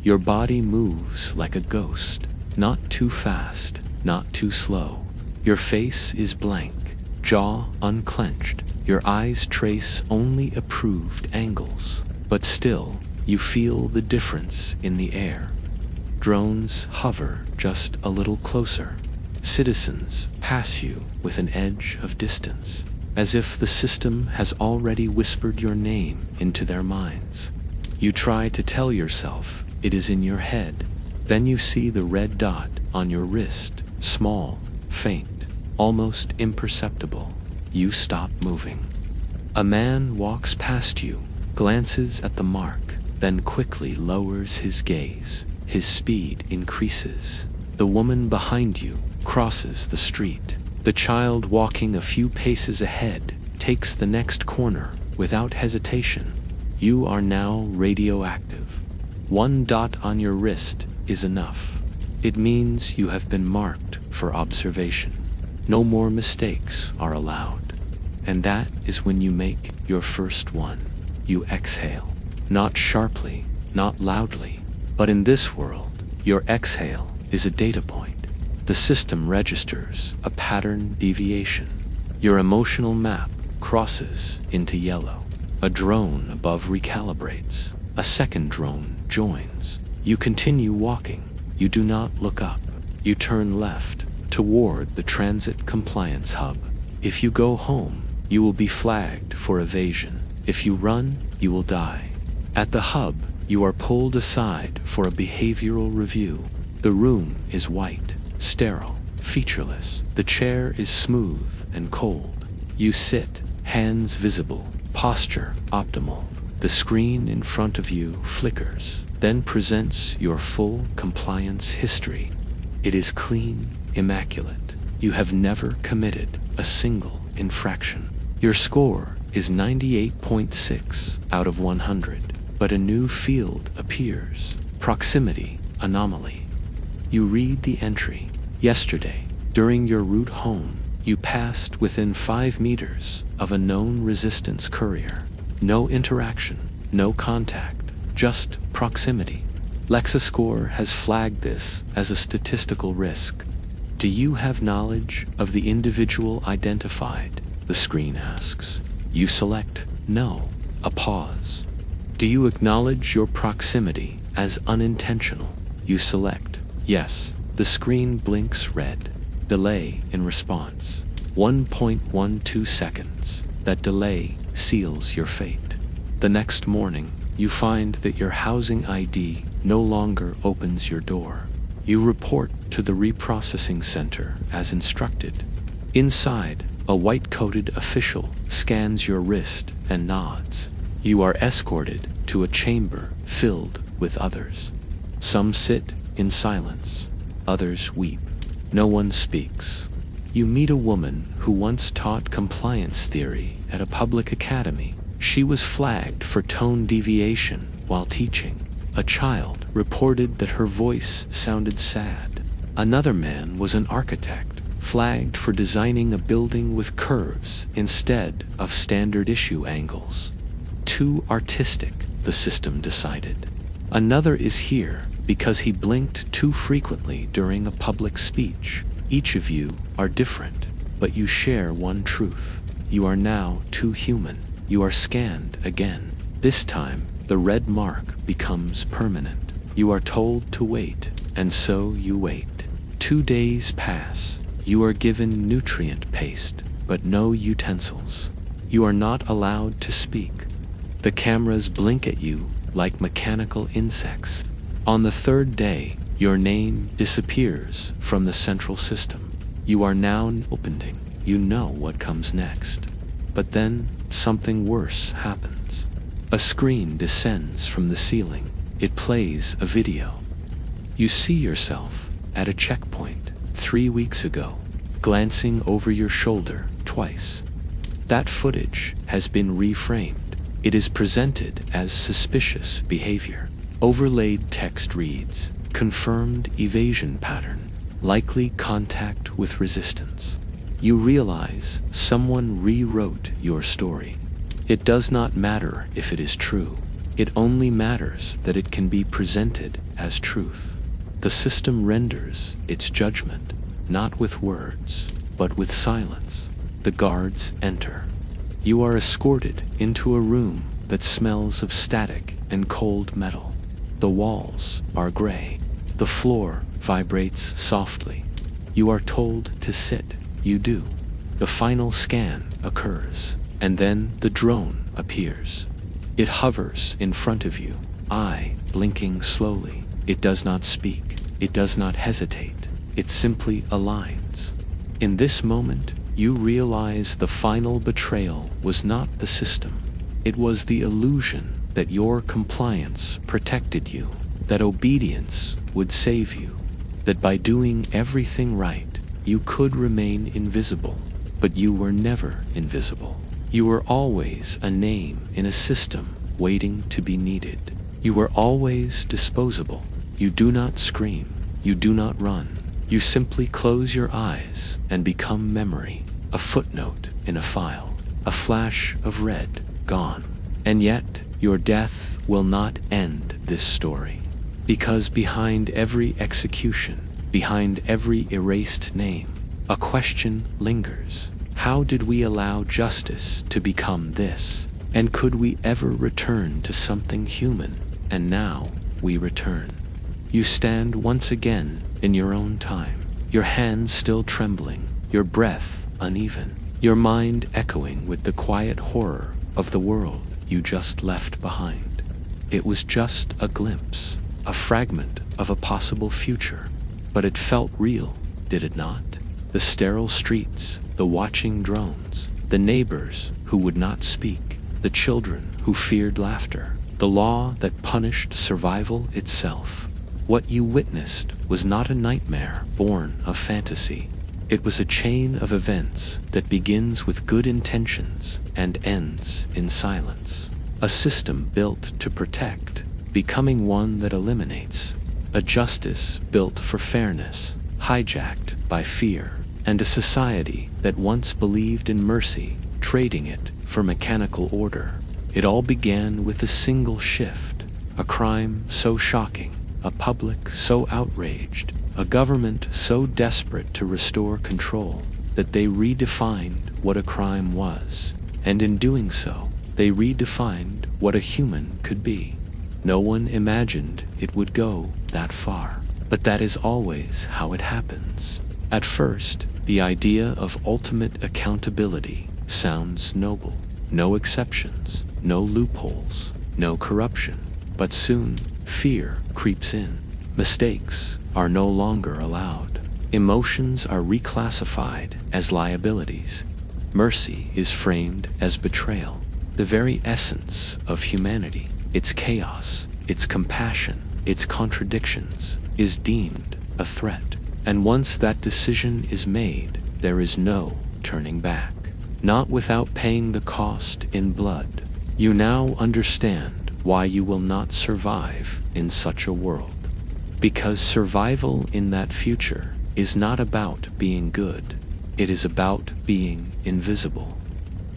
Your body moves like a ghost, not too fast, not too slow. Your face is blank, jaw unclenched. Your eyes trace only approved angles. But still, you feel the difference in the air. Drones hover just a little closer. Citizens pass you with an edge of distance, as if the system has already whispered your name into their minds. You try to tell yourself it is in your head. Then you see the red dot on your wrist, small, faint, almost imperceptible. You stop moving. A man walks past you, glances at the mark, then quickly lowers his gaze. His speed increases. The woman behind you crosses the street. The child walking a few paces ahead takes the next corner without hesitation. You are now radioactive. One dot on your wrist is enough. It means you have been marked for observation. No more mistakes are allowed. And that is when you make your first one. You exhale. Not sharply, not loudly, but in this world, your exhale is a data point. The system registers a pattern deviation. Your emotional map crosses into yellow. A drone above recalibrates. A second drone joins. You continue walking. You do not look up. You turn left toward the transit compliance hub. If you go home, you will be flagged for evasion. If you run, you will die. At the hub, you are pulled aside for a behavioral review. The room is white, sterile, featureless. The chair is smooth and cold. You sit, hands visible, posture optimal. The screen in front of you flickers, then presents your full compliance history. It is clean, immaculate. You have never committed a single infraction. Your score is 98.6 out of 100, but a new field appears. Proximity anomaly. You read the entry. Yesterday, during your route home, you passed within 5 meters of a known resistance courier. No interaction, no contact, just proximity. LexaScore has flagged this as a statistical risk. Do you have knowledge of the individual identified? The screen asks. You select no. A pause. Do you acknowledge your proximity as unintentional? You select yes. The screen blinks red. Delay in response. 1.12 seconds. That delay seals your fate. The next morning, you find that your housing ID no longer opens your door. You report to the reprocessing center as instructed. Inside, a white-coated official scans your wrist and nods. You are escorted to a chamber filled with others. Some sit in silence. Others weep. No one speaks. You meet a woman who once taught compliance theory at a public academy. She was flagged for tone deviation while teaching. A child reported that her voice sounded sad. Another man was an architect, flagged for designing a building with curves instead of standard issue angles. Too artistic, the system decided. Another is here because he blinked too frequently during a public speech. Each of you are different, but you share one truth. You are now too human. You are scanned again. This time, the red mark becomes permanent. You are told to wait, and so you wait. 2 days pass. You are given nutrient paste, but no utensils. You are not allowed to speak. The cameras blink at you like mechanical insects. On the 3rd day, your name disappears from the central system. You are now opening. You know what comes next. But then, something worse happens. A screen descends from the ceiling. It plays a video. You see yourself at a checkpoint 3 weeks ago, glancing over your shoulder twice. That footage has been reframed. It is presented as suspicious behavior. Overlaid text reads, confirmed evasion pattern, likely contact with resistance. You realize someone rewrote your story. It does not matter if it is true. It only matters that it can be presented as truth. The system renders its judgment, not with words, but with silence. The guards enter. You are escorted into a room that smells of static and cold metal. The walls are gray. The floor vibrates softly. You are told to sit. You do. The final scan occurs, and then the drone appears. It hovers in front of you, eye blinking slowly. It does not speak. It does not hesitate. It simply aligns. In this moment, you realize the final betrayal was not the system. It was the illusion that your compliance protected you, that obedience would save you, that by doing everything right, you could remain invisible. But you were never invisible. You were always a name in a system waiting to be needed. You were always disposable. You do not scream. You do not run. You simply close your eyes and become memory, a footnote in a file, a flash of red, gone. And yet, your death will not end this story, because behind every execution, behind every erased name, a question lingers. How did we allow justice to become this? And could we ever return to something human? And now we return. You stand once again in your own time, your hands still trembling, your breath uneven, your mind echoing with the quiet horror of the world you just left behind. It was just a glimpse, a fragment of a possible future, but it felt real, did it not? The sterile streets, the watching drones, the neighbors who would not speak, the children who feared laughter, the law that punished survival itself. What you witnessed was not a nightmare born of fantasy. It was a chain of events that begins with good intentions and ends in silence. A system built to protect, becoming one that eliminates. A justice built for fairness, hijacked by fear. And a society that once believed in mercy, trading it for mechanical order. It all began with a single shift, a crime so shocking, a public so outraged, a government so desperate to restore control that they redefined what a crime was. And in doing so, they redefined what a human could be. No one imagined it would go that far, but that is always how it happens. At first, the idea of ultimate accountability sounds noble. No exceptions, no loopholes, no corruption. But soon, fear creeps in. Mistakes are no longer allowed. Emotions are reclassified as liabilities. Mercy is framed as betrayal. The very essence of humanity, its chaos, its compassion, its contradictions, is deemed a threat. And once that decision is made, there is no turning back. Not without paying the cost in blood. You now understand why you will not survive in such a world. Because survival in that future is not about being good. It is about being invisible.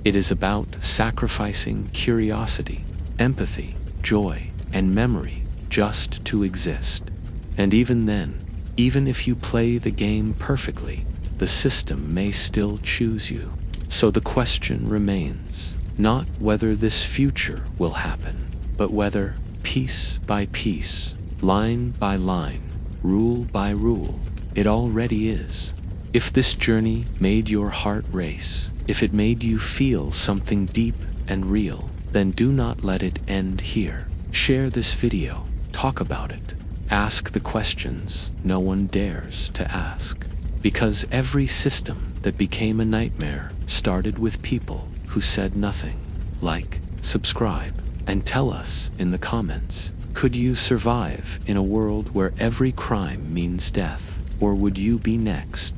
It is about sacrificing curiosity, empathy, joy, and memory just to exist. And even then, even if you play the game perfectly, the system may still choose you. So the question remains, not whether this future will happen, but whether, piece by piece, line by line, rule by rule, it already is. If this journey made your heart race, if it made you feel something deep and real, then do not let it end here. Share this video, talk about it. Ask the questions no one dares to ask. Because every system that became a nightmare started with people who said nothing. Like, subscribe, and tell us in the comments, could you survive in a world where every crime means death, or would you be next?